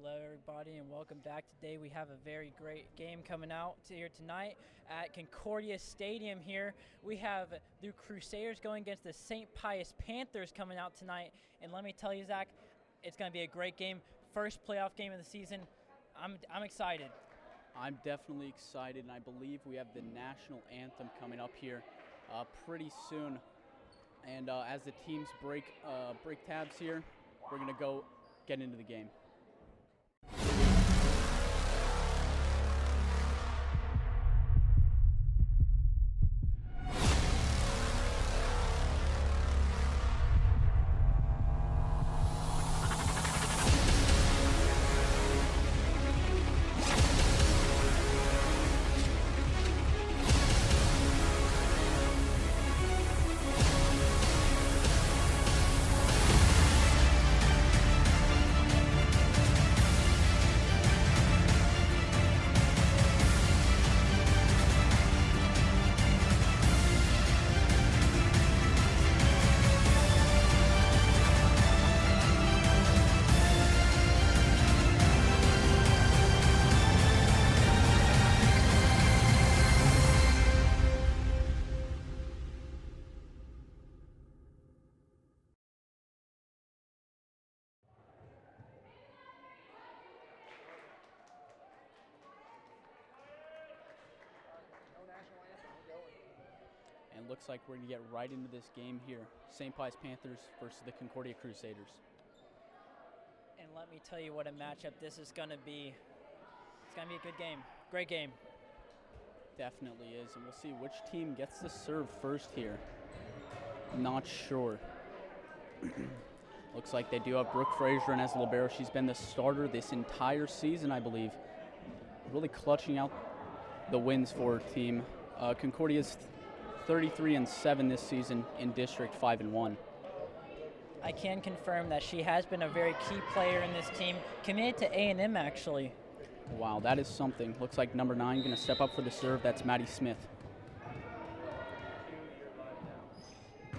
Hello everybody and welcome back. Today we have a very great game coming out here tonight at Concordia Stadium here. We have the Crusaders going against the St. Pius Panthers coming out tonight. And let me tell you, Zach, it's going to be a great game. First playoff game of the season. I'm excited. I'm definitely excited, and I believe we have the national anthem coming up here pretty soon. And as the teams break tabs here, we're going to go get into the game. And it looks like we're going to get right into this game here. St. Pius Panthers versus the Concordia Crusaders. And let me tell you what a matchup this is going to be. It's going to be a good game. Great game. Definitely is. And we'll see which team gets to serve first here. Not sure. Looks like they do have Brooke Frazier in as a libero. She's been the starter this entire season, I believe. Really clutching out the wins for her team. Concordia's 33-7 this season in District 5-1. I can confirm that she has been a very key player in this team, committed to A&M actually. Wow, that is something. Looks like number 9 going to step up for the serve. That's Maddie Smith.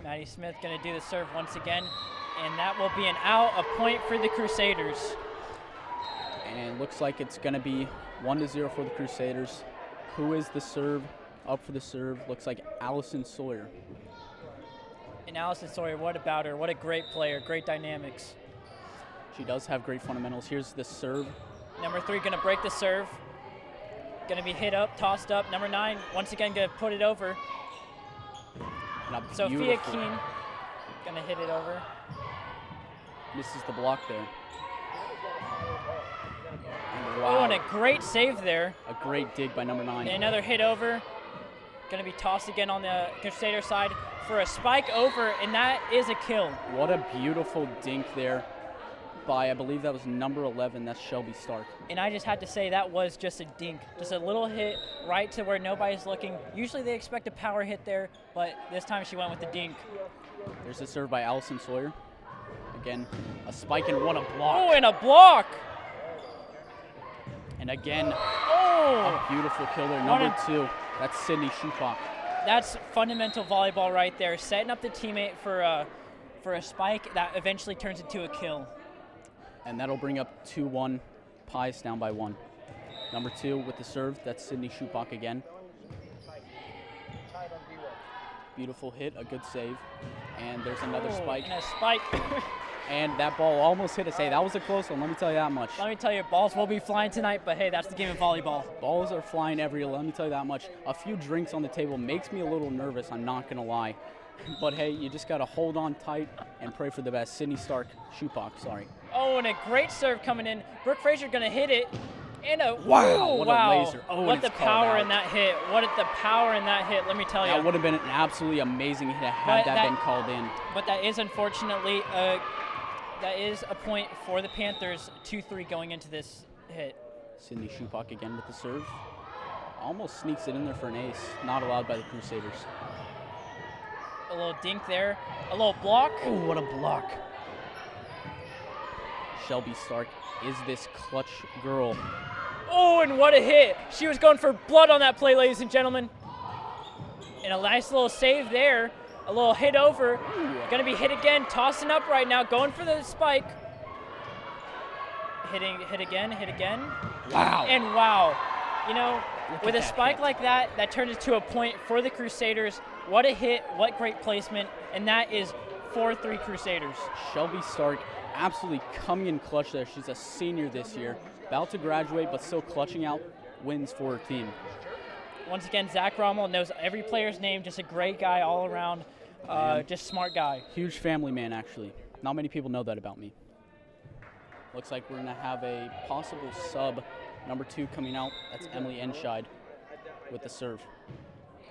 Maddie Smith going to do the serve once again, and that will be an out, a point for the Crusaders. And looks like it's going to be 1-0 for the Crusaders. Who is the serve? Up for the serve, looks like Allison Sawyer. And Allison Sawyer, what about her? What a great player, great dynamics. She does have great fundamentals. Here's the serve. Number 3 going to break the serve. Going to be hit up, tossed up. Number 9, once again, going to put it over. Sophia Keene going to hit it over. Misses the block there. And wow. Oh, and a great save there. A great dig by number 9. And another hit over. Going to be tossed again on the Crusader side for a spike over, and that is a kill. What a beautiful dink there by, I believe that was number 11, that's Shelby Stark. And I just had to say that was just a dink, just a little hit right to where nobody's looking. Usually they expect a power hit there, but this time she went with the dink. There's a serve by Allison Sawyer. Again, a spike and what a block. Oh, and a block! And again, a beautiful kill there. Number 2, that's Sydney Schupak. That's fundamental volleyball right there, setting up the teammate for a spike that eventually turns into a kill. And that'll bring up 2-1, Pius down by 1. Number 2 with the serve, that's Sydney Schupak again. Beautiful hit, a good save. And there's another spike. And a spike. And that ball almost hit us. Hey, that was a close one, let me tell you that much. Let me tell you, balls will be flying tonight, but hey, that's the game of volleyball. Balls are flying everywhere, let me tell you that much. A few drinks on the table makes me a little nervous, I'm not going to lie. But hey, you just got to hold on tight and pray for the best. Sydney Schupak, sorry. Oh, and a great serve coming in. Brooke Frazier going to hit it. And a wow, what a laser. Oh, what the power in that hit. What the power in that hit, let me tell you. That would have been an absolutely amazing hit had that been called in. But that is unfortunately that is a point for the Panthers, 2-3 going into this hit. Sydney Schupak again with the serve. Almost sneaks it in there for an ace. Not allowed by the Crusaders. A little dink there. A little block. Oh, what a block. Shelby Stark is this clutch girl. Oh, and what a hit. She was going for blood on that play, ladies and gentlemen. And a nice little save there. A little hit over. Going to be hit again, tossing up right now, going for the spike. hit again. Wow. And wow. You know, Look with at a that spike hit. like that, that turns into a point for the Crusaders. What a hit, what great placement, and that is 4-3 Crusaders. Shelby Stark absolutely coming in clutch there. She's a senior this year, about to graduate, but still clutching out wins for her team. Once again, Zach Rommel knows every player's name, just a great guy all around, just smart guy. Huge family man, actually. Not many people know that about me. Looks like we're going to have a possible sub, number 2 coming out. That's Emily Enscheid with the serve.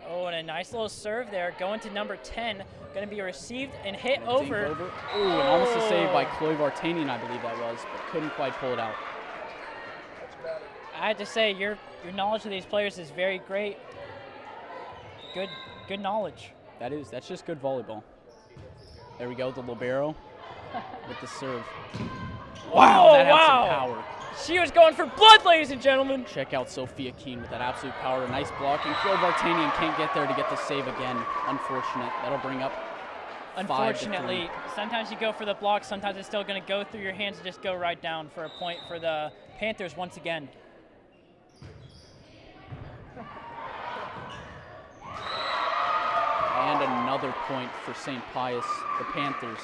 Oh, and a nice little serve there, going to number 10. Going to be received and hit over. Ooh, and almost a save by Chloe Vartanian, I believe that was, but couldn't quite pull it out. I had to say, your knowledge of these players is very great. Good knowledge. That's just good volleyball. There we go, the libero with the serve. Wow, that had some power. She was going for blood, ladies and gentlemen. Check out Sophia Keene with that absolute power. Nice block, and Chloe Vartanian can't get there to get the save again. Unfortunate. That'll bring up 5-3. Unfortunately, sometimes you go for the block, sometimes it's still going to go through your hands and just go right down for a point for the Panthers once again. And another point for St. Pius, the Panthers.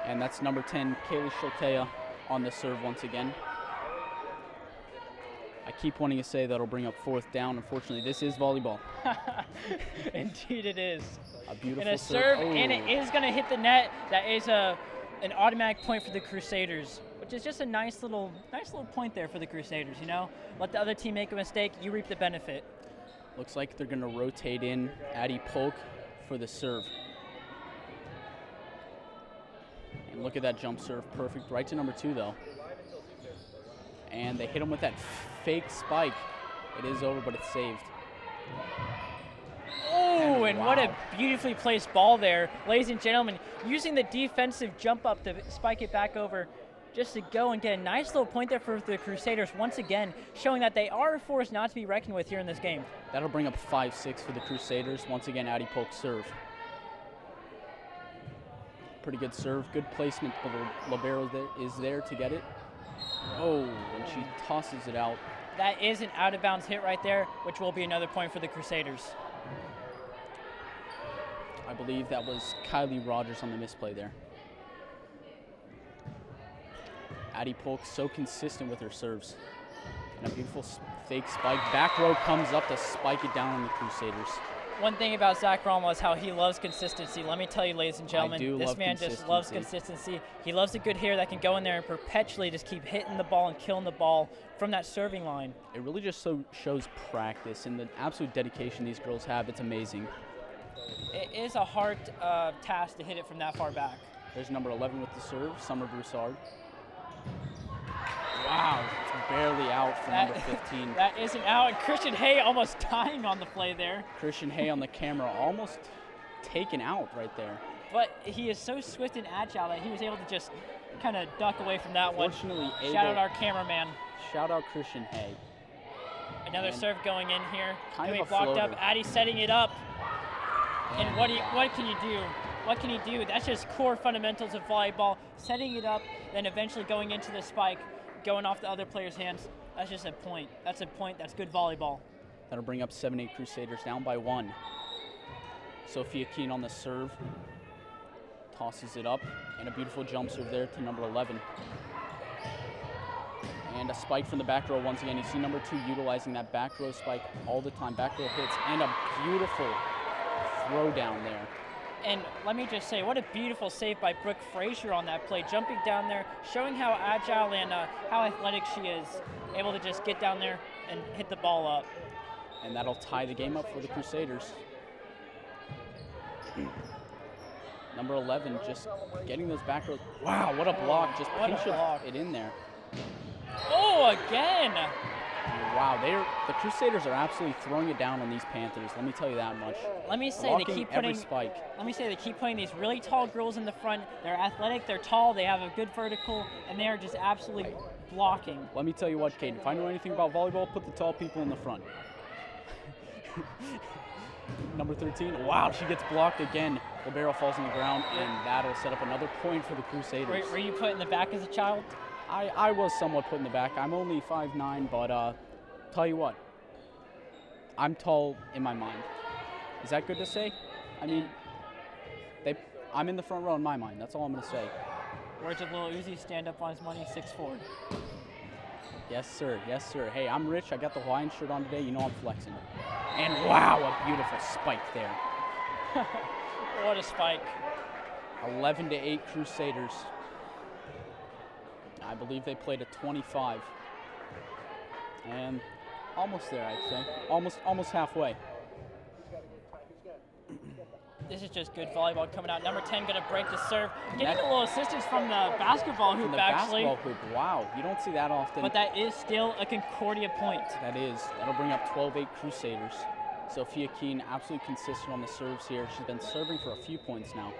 And that's number 10, Kaylee Schultea on the serve once again. I keep wanting to say that'll bring up 4th down. Unfortunately, this is volleyball. Indeed it is. A beautiful and a serve, Oh. and it is going to hit the net. That is an automatic point for the Crusaders, which is just a nice little point there for the Crusaders, you know? Let the other team make a mistake, you reap the benefit. Looks like they're going to rotate in Addie Polk for the serve. And look at that jump serve, perfect. Right to number 2, though. And they hit him with that fake spike. It is over, but it's saved. Oh, and wow. what a beautifully placed ball there. Ladies and gentlemen, using the defensive jump up to spike it back over just to go and get a nice little point there for the Crusaders once again, showing that they are a force not to be reckoned with here in this game. That'll bring up 5-6 for the Crusaders. Once again, Addie Polk serve. Pretty good serve, good placement, but the libero is there to get it. Oh, and she tosses it out. That is an out-of-bounds hit right there, which will be another point for the Crusaders. I believe that was Kylie Rogers on the misplay there. Addie Polk so consistent with her serves. And a beautiful fake spike. Back row comes up to spike it down on the Crusaders. One thing about Zach Rommel is how he loves consistency. Let me tell you, ladies and gentlemen, this man just loves consistency. He loves a good hitter that can go in there and perpetually just keep hitting the ball and killing the ball from that serving line. It really just shows practice and the absolute dedication these girls have. It's amazing. It is a hard task to hit it from that far back. There's number 11 with the serve, Summer Broussard. Wow, it's barely out for number 15. That isn't out, and Christian Hay almost dying on the play there. Christian Hay on the camera almost taken out right there. But he is so swift and agile that he was able to just kind of duck away from that one. Fortunately, Shout out our cameraman. Shout out Christian Hay. Another serve going in here. Kind Can of be a blocked floater. up. Addie setting it up. And what can you do? What can he do? That's just core fundamentals of volleyball. Setting it up, then eventually going into the spike, going off the other player's hands. That's just a point. That's a point. That's good volleyball. That'll bring up 7-8 Crusaders down by 1. Sophia Keene on the serve. Tosses it up. And a beautiful jump serve there to number 11. And a spike from the back row once again. You see number 2 utilizing that back row spike all the time. Back row hits. And a beautiful throw down there. And let me just say, what a beautiful save by Brooke Frazier on that play, jumping down there, showing how agile and how athletic she is, able to just get down there and hit the ball up. And that'll tie the game up for the Crusaders. Number 11 just getting those back rows. Wow, what a block. Just pinch it in there. Oh, again. Wow, the Crusaders are absolutely throwing it down on these Panthers. Let me tell you that much. Let me say Blocking they keep every putting. spike. Let me say they keep putting these really tall girls in the front. They're athletic, they're tall, they have a good vertical, and they are just absolutely blocking. Let me tell you what, Kate. If I know anything about volleyball, put the tall people in the front. Number 13. Wow, she gets blocked again. Libero falls on the ground, and that'll set up another point for the Crusaders. Were you put in the back as a child? I was somewhat put in the back. I'm only 5'9", but tell you what, I'm tall in my mind. Is that good to say? I mean, I'm in the front row in my mind. That's all I'm going to say. Words of Lil Uzi, stand up on his money, 6'4". Yes, sir. Yes, sir. Hey, I'm rich. I got the Hawaiian shirt on today. You know I'm flexing. And wow, a beautiful spike there. What a spike. 11-8 Crusaders. I believe they played a 25. And almost there, I'd say. Almost halfway. This is just good volleyball coming out. Number 10 going to break the serve. Getting a little assistance from the basketball hoop, actually. Basketball hoop, wow. You don't see that often. But that is still a Concordia point. That is. That'll bring up 12-8 Crusaders. Sophia Keene absolutely consistent on the serves here. She's been serving for a few points now.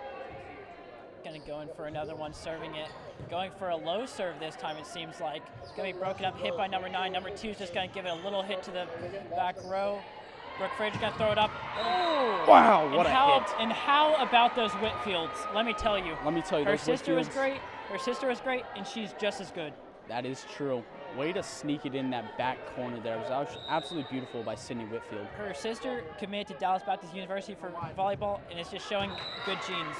Going to go in for another one, serving it. Going for a low serve this time, it seems like. Going to be broken up, hit by number 9. Number 2 is just going to give it a little hit to the back row. Brooke Fraser's going to throw it up. Oh! Wow, what a hit. And how about those Whitfields? Let me tell you. Her sister was great. Her sister was great, and she's just as good. That is true. Way to sneak it in that back corner there. It was absolutely beautiful by Sydney Whitfield. Her sister committed to Dallas Baptist University for volleyball, and it's just showing good genes.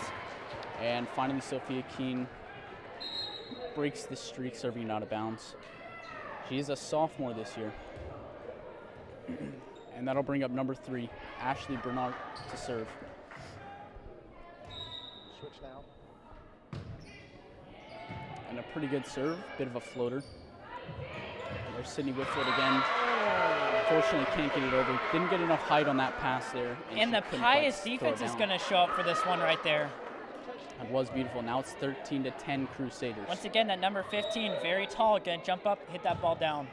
And finally, Sophia Keene breaks the streak, serving it out of bounds. She is a sophomore this year. And that'll bring up number 3, Ashley Bernard, to serve. Switch now. And a pretty good serve, bit of a floater. There's Sydney Whitfield again. Unfortunately, can't get it over. Didn't get enough height on that pass there. And the Pius defense is going to show up for this one right there. That was beautiful. Now it's 13-10 Crusaders. Once again, that number 15, very tall, going to jump up, hit that ball down.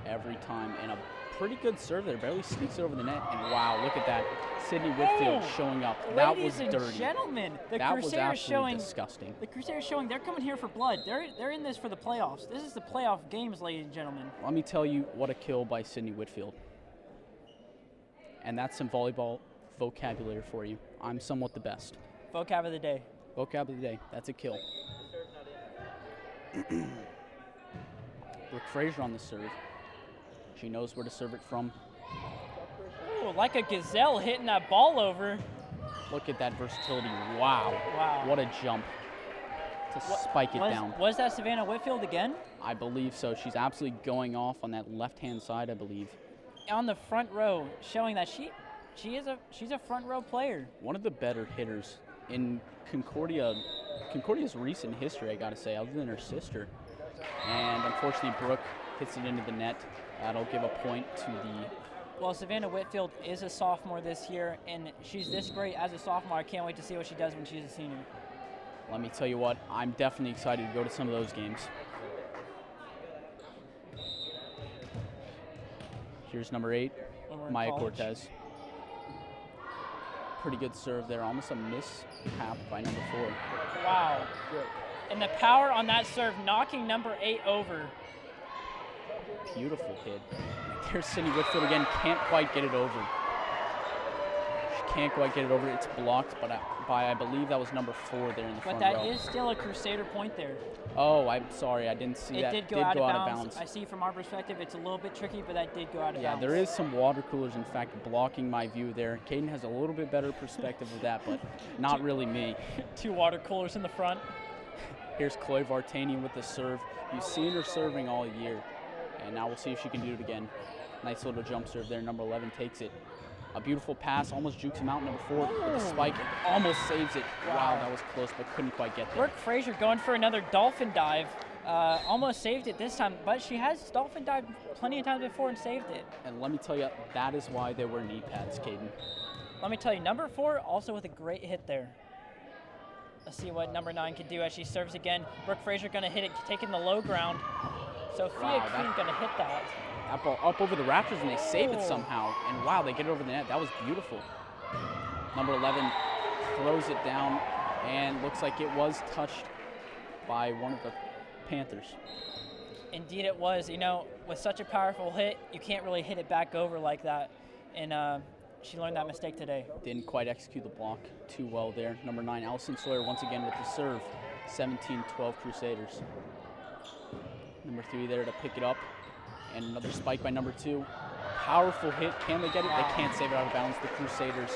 Every time. And a pretty good serve there. Barely sneaks it over the net. And wow, look at that. Sydney Whitfield showing up. That was dirty. Ladies and gentlemen, the that Crusaders was absolutely showing disgusting. The Crusaders showing they're coming here for blood. They're in this for the playoffs. This is the playoff games, ladies and gentlemen. Let me tell you what a kill by Sydney Whitfield. And that's some volleyball vocabulary for you. I'm somewhat the best. Vocab of the day. Vocab of the day. That's a kill. Brooke Fraser on the serve. She knows where to serve it from. Ooh, like a gazelle hitting that ball over. Look at that versatility. Wow. Wow. What a jump to spike it down. Was that Savannah Whitfield again? I believe so. She's absolutely going off on that left-hand side, I believe. On the front row, showing that she's a front row player. One of the better hitters in Concordia's recent history, I gotta say, other than her sister. And unfortunately, Brooke hits it into the net. That'll give a point to the... Well, Savannah Whitfield is a sophomore this year, and she's this great as a sophomore. I can't wait to see what she does when she's a senior. Let me tell you what, I'm definitely excited to go to some of those games. Here's number 8, Maya Cortez. Pretty good serve there, almost a mishap by number 4. Wow. And the power on that serve, knocking number 8 over. Beautiful hit. There's Sydney Whitfield again, can't quite get it over. She can't quite get it over. It's blocked by I believe that was number 4 there in the front row. But that is still a Crusader point there. Oh, I'm sorry, I didn't see that. It did go out of bounds. I see from our perspective it's a little bit tricky, but that did go out of bounds. Yeah, there is some water coolers, in fact, blocking my view there. Caden has a little bit better perspective of that, but not really me. 2 water coolers in the front. Here's Chloe Vartanian with the serve. You've seen her serving all year, and now we'll see if she can do it again. Nice little jump serve there. Number 11 takes it. A beautiful pass, almost jukes him out. Number 4 with the spike, almost saves it. Wow, that was close, but couldn't quite get there. Brooke Fraser going for another dolphin dive. Almost saved it this time, but she has dolphin dived plenty of times before and saved it. And let me tell you, that is why they wear knee pads, Caden. Let me tell you, number 4 also with a great hit there. Let's see what number 9 can do as she serves again. Brooke Fraser going to hit it, taking the low ground. Sophia Keene going to hit that. That ball up over the Raptors, and they save it somehow. And wow, they get it over the net. That was beautiful. Number 11 throws it down, and looks like it was touched by one of the Panthers. Indeed it was. You know, with such a powerful hit, you can't really hit it back over like that. And she learned that mistake today. Didn't quite execute the block too well there. Number 9, Allison Sawyer once again with the serve. 17-12 Crusaders. Number 3 there to pick it up. And another spike by number 2. Powerful hit. Can they get it? Wow. They can't save it out of bounds. The Crusaders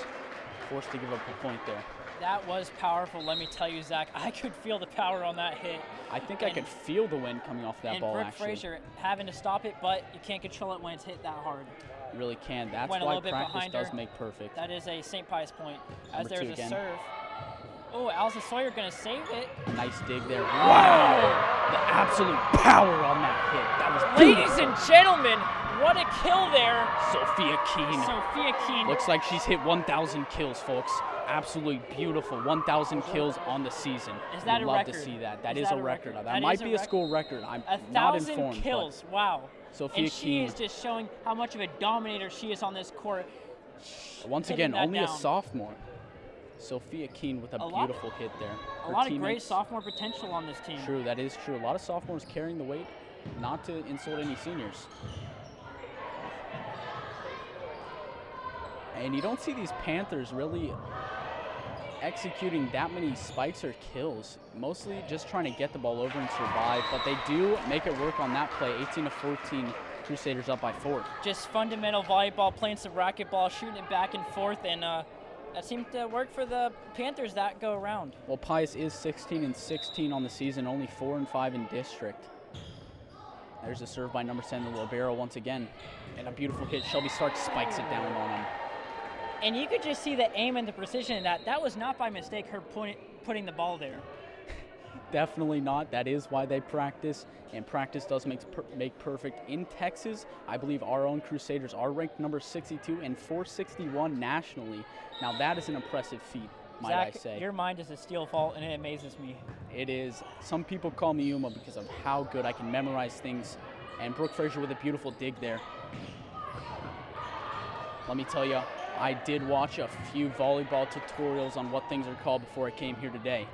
forced to give up a point there. That was powerful, let me tell you, Zach. I could feel the power on that hit. I think I could feel the wind coming off that ball, Brooke actually. Frazier having to stop it, but you can't control it when it's hit that hard. You really can. That's Went a why little bit practice behind does her. make perfect. That is a St. Pius point. As Number 2 there's a again. serve. Oh, Allison Sawyer going to save it. Nice dig there. Wow! The absolute power on that hit. That was Ladies beautiful. and gentlemen, what a kill there. Sophia Keene. Sophia Keene. Looks like she's hit 1,000 kills, folks. Absolutely beautiful. 1,000 kills on the season. Is that We'd a love record? to see that. That is that a a record. record? That That might is a be a record. school record. I'm not 1,000 informed. kills. Wow. Sophia And she Keene. is just showing how much of a dominator she is on this court. Once Hitting again, that only a down. sophomore. Sophia Keene with a beautiful hit there. A Her lot of great teammates- sophomore potential on this team. True, that is true. A lot of sophomores carrying the weight, not to insult any seniors. And you don't see these Panthers really executing that many spikes or kills. Mostly just trying to get the ball over and survive, but they do make it work on that play. 18-14, Crusaders up by 4. Just fundamental volleyball, playing some racquetball, shooting it back and forth, and that seemed to work for the Panthers that go around. Well, Pius is 16-16 on the season, only 4-5 in district. There's a serve by number 10, the libero once again. And a beautiful hit. Shelby Stark spikes it down on him. And you could just see the aim and the precision in that. That was not by mistake, her putting the ball there. Definitely not. That is why they practice, and practice does make perfect. In Texas, I believe our own Crusaders are ranked number 62 and 461 nationally. Now that is an impressive feat, might Zach, I say. your mind is a steel vault, and it amazes me. It is. Some people call me Yuma because of how good I can memorize things. And Brooke Frazier with a beautiful dig there. Let me tell you, I did watch a few volleyball tutorials on what things are called before I came here today.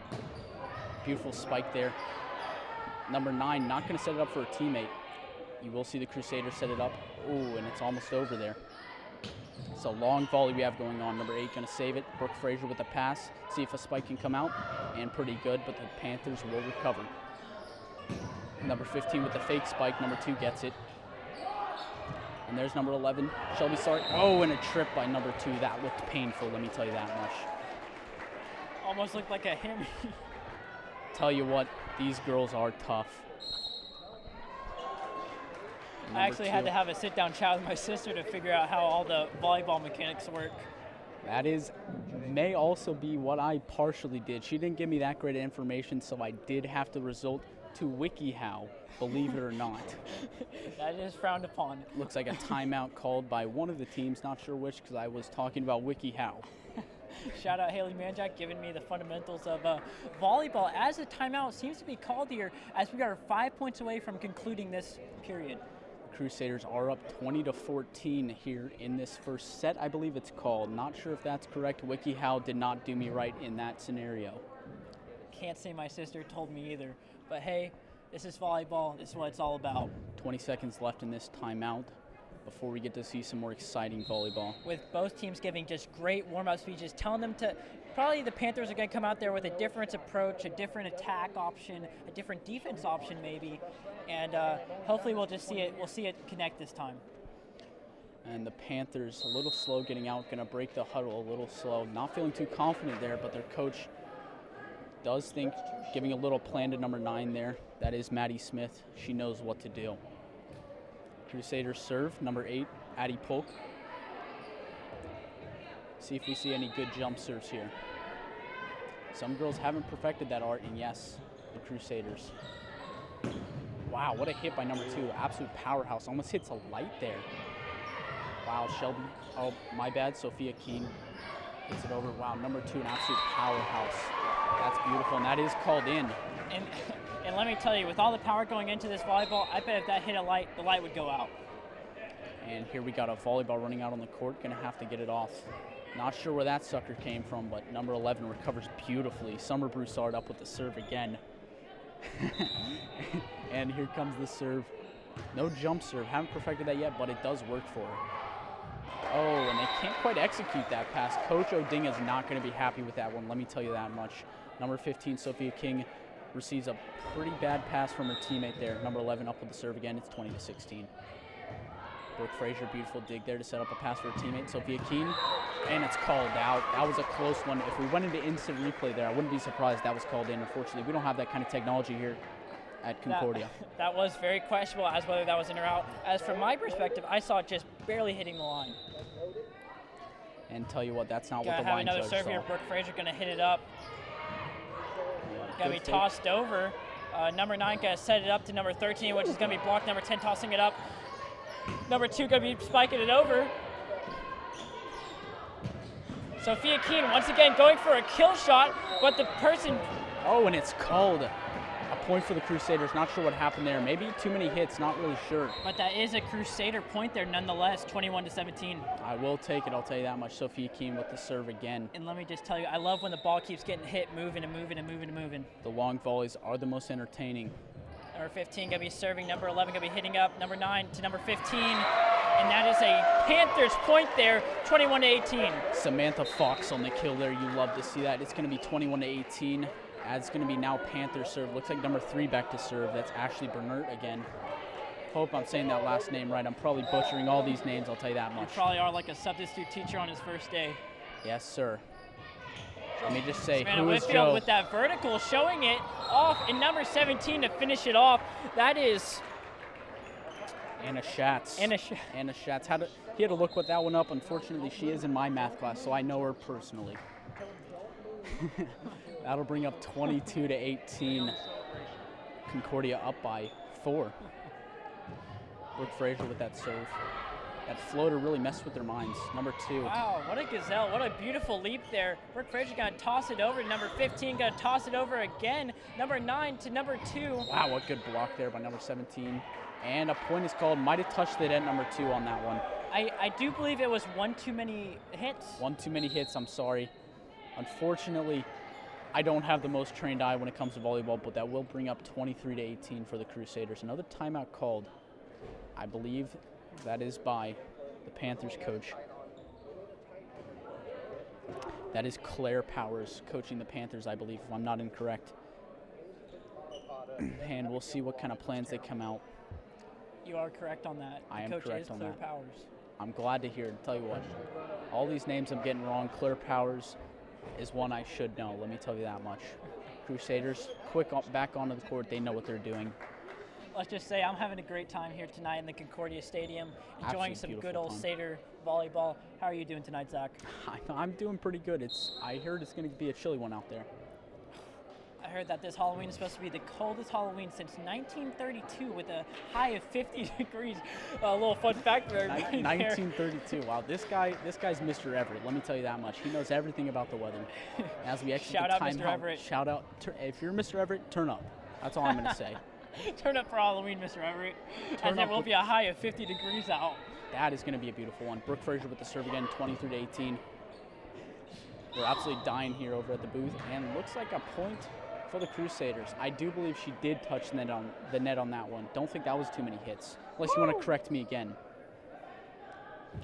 Beautiful spike there. Number 9, not going to set it up for a teammate. You will see the Crusaders set it up. Ooh, and it's almost over there. It's a long volley we have going on. Number 8 going to save it. Brooke Frazier with a pass. See if a spike can come out. And pretty good, but the Panthers will recover. Number 15 with the fake spike. Number 2 gets it. And there's number 11, Shelby Stark. Oh, and a trip by number 2. That looked painful, let me tell you that much. Almost looked like a him. Tell you what, these girls are tough. I actually had to have a sit-down chat with my sister to figure out how all the volleyball mechanics work. That may also be what I partially did. She didn't give me that great information, so I did have to resort to WikiHow, believe it or not. That is frowned upon. Looks like a timeout called by one of the teams, not sure which, because I was talking about WikiHow. Shout out Haley Manjack giving me the fundamentals of volleyball. As a timeout seems to be called here, as we are 5 points away from concluding this period. Crusaders are up 20-14 here in this first set, I believe it's called. Not sure if that's correct. WikiHow did not do me right in that scenario. Can't say my sister told me either. But hey, this is volleyball. This is what it's all about. 20 seconds left in this timeout before we get to see some more exciting volleyball. With both teams giving just great warm-up speeches, telling them to, probably the Panthers are going to come out there with a different approach, a different attack option, a different defense option maybe, and hopefully we'll see it connect this time. And the Panthers a little slow getting out, going to break the huddle a little slow. Not feeling too confident there, but their coach does think, giving a little plan to number 9 there. That is Maddie Smith. She knows what to do. Crusaders serve, number 8, Addie Polk. See if we see any good jump serves here. Some girls haven't perfected that art, and yes, the Crusaders. Wow, what a hit by number 2. Absolute powerhouse. Almost hits a light there. Wow, Shelby. Oh, my bad. Sophia Keene hits it over. Wow, number 2, an absolute powerhouse. That's beautiful, and that is called in. And let me tell you, with all the power going into this volleyball, I bet if that hit a light, the light would go out. And here we got a volleyball running out on the court. Going to have to get it off. Not sure where that sucker came from, but number 11 recovers beautifully. Summer Broussard up with the serve again. And here comes the serve. No jump serve. Haven't perfected that yet, but it does work for her. Oh, and they can't quite execute that pass. Coach Odinga is not going to be happy with that one. Let me tell you that much. Number 15, Sophia King, receives a pretty bad pass from her teammate there. Number 11 up with the serve again. It's 20-16. Brooke Frazier, beautiful dig there to set up a pass for her teammate, Sophia Keene, and it's called out. That was a close one. If we went into instant replay there, I wouldn't be surprised that was called in. Unfortunately, we don't have that kind of technology here at Concordia. That was very questionable as whether that was in or out. As from my perspective, I saw it just barely hitting the line. And tell you what, that's not what the have line another judge serve saw. here. Brooke Frazier going to hit it up. Going to be tossed over. Number 9 going to set it up to number 13, which is going to be blocked. Number 10 tossing it up. Number 2 going to be spiking it over. Sophia Keene once again going for a kill shot, but the person... Oh, and it's called. A point for the Crusaders. Not sure what happened there. Maybe too many hits, not really sure. But that is a Crusader point there nonetheless, 21-17. I will take it, I'll tell you that much. Sophia Keene with the serve again. And let me just tell you, I love when the ball keeps getting hit, moving and moving and moving and moving. The long volleys are the most entertaining. Number 15 going to be serving, number 11 going to be hitting up, number 9 to number 15. And that is a Panthers point there, 21-18. Samantha Fox on the kill there. You love to see that. It's going to be 21-18. As it's going to be now Panthers serve. Looks like number 3 back to serve. That's Ashley Bernert again. Hope I'm saying that last name right. I'm probably butchering all these names, I'll tell you that much. You probably are like a substitute teacher on his first day. Yes, sir. Let me just say, Savannah who is Whitfield Joe? with that vertical, showing it off, and number 17 to finish it off. That is Anna Schatz. Anna Schatz. He had to look with that one up. Unfortunately, she is in my math class, so I know her personally. That'll bring up 22-18. Concordia up by 4. Brooke Frazier with that serve. That floater really messed with their minds. Number 2. Wow, what a gazelle. What a beautiful leap there. Brooke Frazier going to toss it over. Number 15 going to toss it over again. Number 9 to number 2. Wow, what good block there by number 17. And a point is called. Might have touched it at number 2 on that one. I do believe it was one too many hits. One too many hits, I'm sorry. Unfortunately, I don't have the most trained eye when it comes to volleyball, but that will bring up 23-18 for the Crusaders. Another timeout called. I believe that is by the Panthers coach. That is Claire Powers coaching the Panthers, I believe, if I'm not incorrect. And we'll see what kind of plans they come out. You are correct on that. I am coach correct is on Claire that. Powers. I'm glad to hear it. Tell you what, all these names I'm getting wrong. Claire Powers is one I should know. Let me tell you that much. Crusaders, back onto the court. They know what they're doing. Let's just say I'm having a great time here tonight in the Concordia Stadium, enjoying some good old Sader volleyball. How are you doing tonight, Zach? I'm doing pretty good. I heard it's going to be a chilly one out there. I heard that this Halloween is supposed to be the coldest Halloween since 1932 with a high of 50 degrees. A little fun fact for everybody 1932. Wow, this guy's Mr. Everett. Let me tell you that much. He knows everything about the weather. As we exit Shout the out, timeout, Mr. Everett. Shout out. If you're Mr. Everett, turn up. That's all I'm going to say. Turn up for Halloween, Mr. Everett. Turn as there up will be a high of 50 degrees out. That is going to be a beautiful one. Brooke Frazier with the serve again, 23-18. We're absolutely dying here over at the booth, and looks like a point for the Crusaders. I do believe she did touch the net on that one. Don't think that was too many hits. Unless you want to correct me again.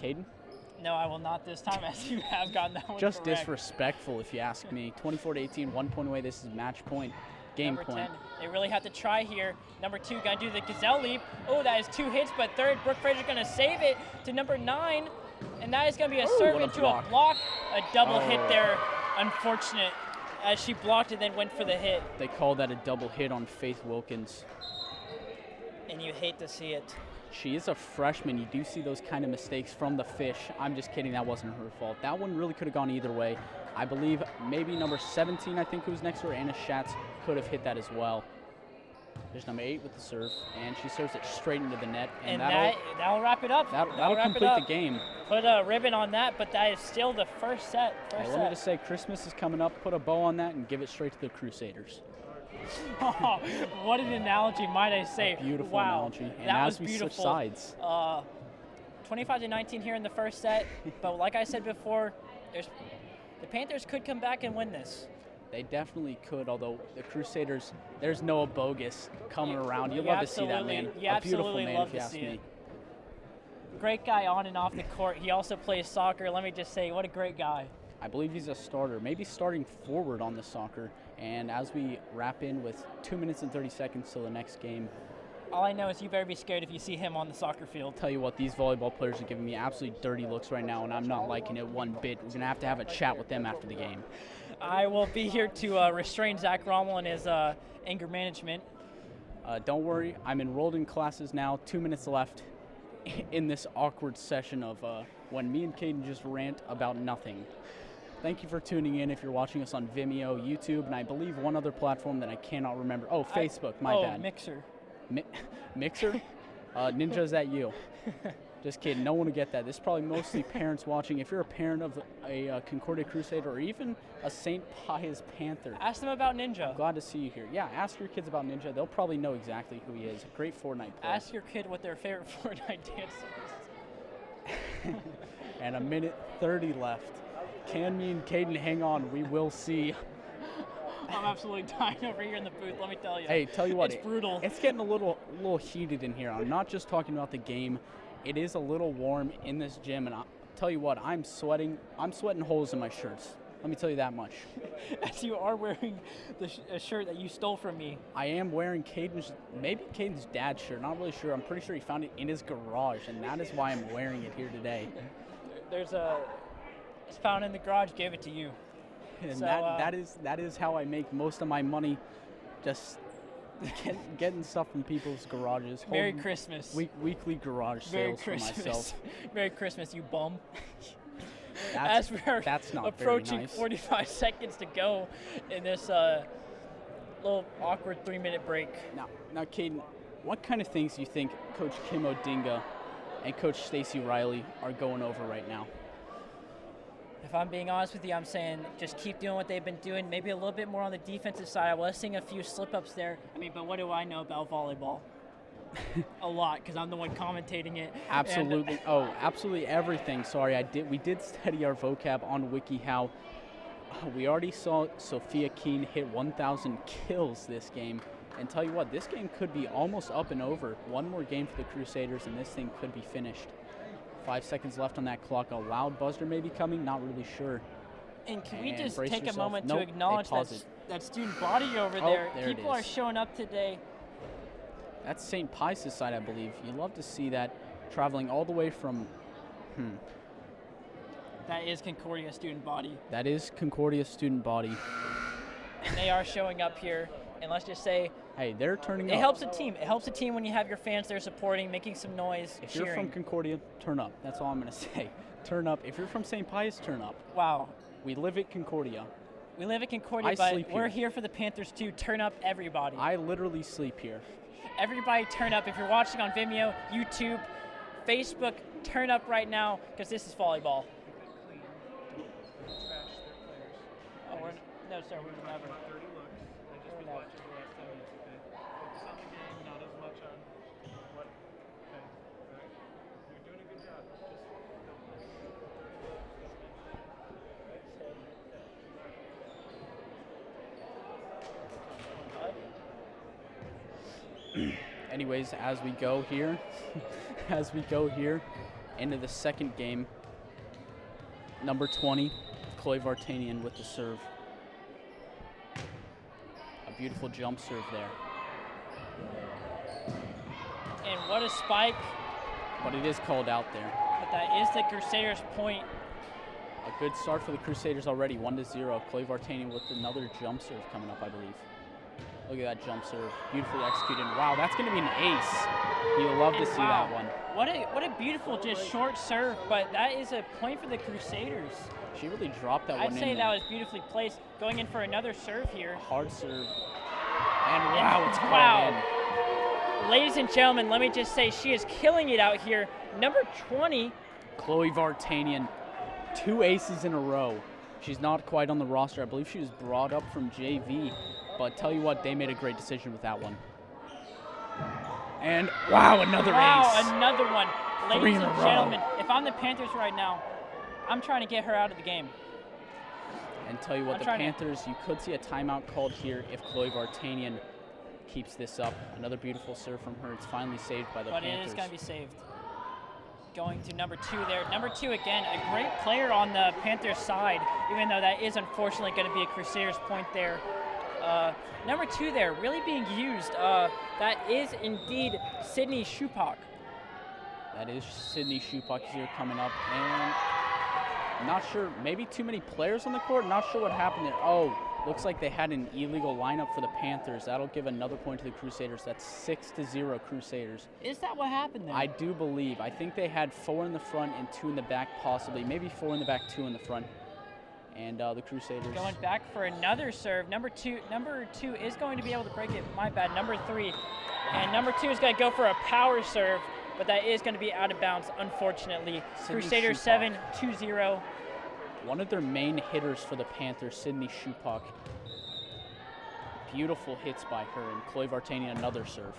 Caden? No, I will not this time, as you have gotten that one Just correct. Disrespectful, if you ask me. 24-18, 1 point away. This is match point, game Number point. 10, they really have to try here. Number 2 going to do the gazelle leap. Oh, that is 2 hits, but third, Brooke Frazier going to save it to number 9. And that is going to be a serve what a into block. a block. A double hit there. Unfortunate, as she blocked and then went for the hit. They call that a double hit on Faith Wilkins. And you hate to see it. She is a freshman. You do see those kind of mistakes from the fish. I'm just kidding. That wasn't her fault. That one really could have gone either way. I believe maybe number 17, I think, who was next to her, Anna Schatz, could have hit that as well. There's number 8 with the serve, and she serves it straight into the net. And that'll wrap it up. That'll complete the game. Put a ribbon on that, but that is still the first set. Let me just say, Christmas is coming up. Put a bow on that and give it straight to the Crusaders. Oh, what an analogy, might I say. A beautiful wow, analogy. And that as was we beautiful. switch sides. 25-19 here in the first set, but like I said before, the Panthers could come back and win this. They definitely could, although the Crusaders, there's Noah Bogus coming around. You'd love to see that, man. A beautiful man, if you ask me. Great guy on and off the court. He also plays soccer. Let me just say, what a great guy. I believe he's a starter, maybe starting forward on the soccer. And as we wrap in with 2 minutes and 30 seconds till the next game, all I know is you better be scared if you see him on the soccer field. Tell you what, these volleyball players are giving me absolutely dirty looks right now, and I'm not liking it one bit. We're going to have a chat with them after the game. I will be here to restrain Zach Rommel and his anger management. Don't worry, I'm enrolled in classes now. 2 minutes left in this awkward session of when me and Caden just rant about nothing. Thank you for tuning in if you're watching us on Vimeo, YouTube, and I believe one other platform that I cannot remember. Oh, Facebook, my bad. Mixer. Mixer? Ninja, is that you? Just kidding. No one will get that. This is probably mostly parents watching. If you're a parent of a Concordia Crusader or even a St. Pius Panther, ask them about Ninja. I'm glad to see you here. Yeah, ask your kids about Ninja. They'll probably know exactly who he is. A great Fortnite player. Ask your kid what their favorite Fortnite dance is. And 1:30 left. Can me and Caden hang on? We will see. I'm absolutely dying over here in the booth, let me tell you. Hey, tell you what. It's brutal. It's getting a little heated in here. I'm not just talking about the game. It is a little warm in this gym, and I'll tell you what, I'm sweating holes in my shirts. Let me tell you that much. As you are wearing a shirt that you stole from me. I am wearing maybe Caden's dad's shirt. Not really sure. I'm pretty sure he found it in his garage, and that is why I'm wearing it here today. It's found in the garage, gave it to you. And so, that is how I make most of my money, just getting stuff from people's garages. Merry Christmas. Weekly garage sales for myself. Merry Christmas, you bum. That's not approaching very nice. 45 seconds to go in this little awkward 3-minute break. Now, Caden, what kind of things do you think Coach Kim Odinga and Coach Stacy Riley are going over right now? If I'm being honest with you, I'm saying just keep doing what they've been doing. Maybe a little bit more on the defensive side. I was seeing a few slip-ups there. I mean, but what do I know about volleyball? A lot, because I'm the one commentating it. Absolutely. Absolutely everything. Sorry, we did study our vocab on WikiHow. We already saw Sophia Keene hit 1,000 kills this game. And tell you what, this game could be almost up and over. One more game for the Crusaders, and this thing could be finished. 5 seconds left on that clock. A loud buzzer may be coming, not really sure. And can we just take a moment to acknowledge that student body over there? People are showing up today. That's St. Pius' side, I believe. You love to see that traveling all the way from... That is Concordia student body. That is Concordia student body. And they are showing up here. And let's just say... Hey, they're turning up. It helps a team. It helps a team when you have your fans there supporting, making some noise, If cheering. You're from Concordia, turn up. That's all I'm going to say. Turn up. If you're from St. Pius, turn up. Wow. We live at Concordia. We live at Concordia, but we're here for the Panthers too. Turn up, everybody. I literally sleep here. Everybody turn up. If you're watching on Vimeo, YouTube, Facebook, turn up right now, because this is volleyball. No, sir, we would never. Anyways, as we go here into the second game, number 20, Chloe Vartanian with the serve. A beautiful jump serve there. And what a spike. But it is called out there. But that is the Crusaders' point. A good start for the Crusaders already, 1-0. Chloe Vartanian with another jump serve coming up, I believe. Look at that jump serve, beautifully executed. Wow, that's going to be an ace. You'll love to see that one. What a beautiful, just short serve, but that is a point for the Crusaders. She really dropped that one in. I'd say that was beautifully placed. Going in for another serve here. Hard serve. And wow, it's caught in. Ladies and gentlemen, let me just say she is killing it out here. Number 20. Chloe Vartanian, 2 aces in a row. She's not quite on the roster. I believe she was brought up from JV. But tell you what, they made a great decision with that one. And wow, another ace. Wow, another one. 3 Ladies in a and row. gentlemen, if I'm the Panthers right now, I'm trying to get her out of the game. And tell you what, the Panthers, you could see a timeout called here if Chloe Vartanian keeps this up. Another beautiful serve from her. It's finally saved by the Panthers. But it is going to be saved. Going to number 2 there. Number 2 again, a great player on the Panthers side, even though that is unfortunately going to be a Crusaders point there. Number 2 there, really being used. That is indeed Sydney Shupak. That is Sydney Shupak here coming up, and I'm not sure, maybe too many players on the court. Not sure what happened there. Oh, looks like they had an illegal lineup for the Panthers. That'll give another point to the Crusaders. That's 6-0 Crusaders. Is that what happened there? I do believe. I think they had 4 in the front and 2 in the back, possibly. Maybe 4 in the back, 2 in the front. And the Crusaders going back for another serve. Number two is going to be able to break it. My bad. Number 3, and number 2 is going to go for a power serve, but that is going to be out of bounds, unfortunately. Sydney Crusaders Shupak. 7-2-0. One of their main hitters for the Panthers, Sydney Shupak. Beautiful hits by her, and Chloe Vartanian another serve.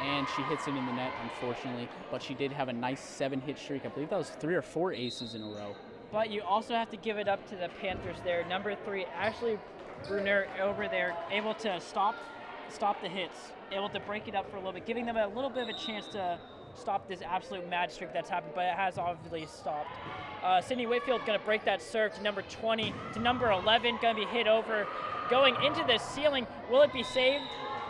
And she hits it in the net, unfortunately, but she did have a nice 7-hit streak. I believe that was 3 or 4 aces in a row. But you also have to give it up to the Panthers there. Number 3, Ashley Brunner over there, able to stop the hits, able to break it up for a little bit, giving them a little bit of a chance to stop this absolute mad streak that's happened, but it has obviously stopped. Sydney Whitfield going to break that serve to number 20, to number 11, going to be hit over, going into the ceiling. Will it be saved?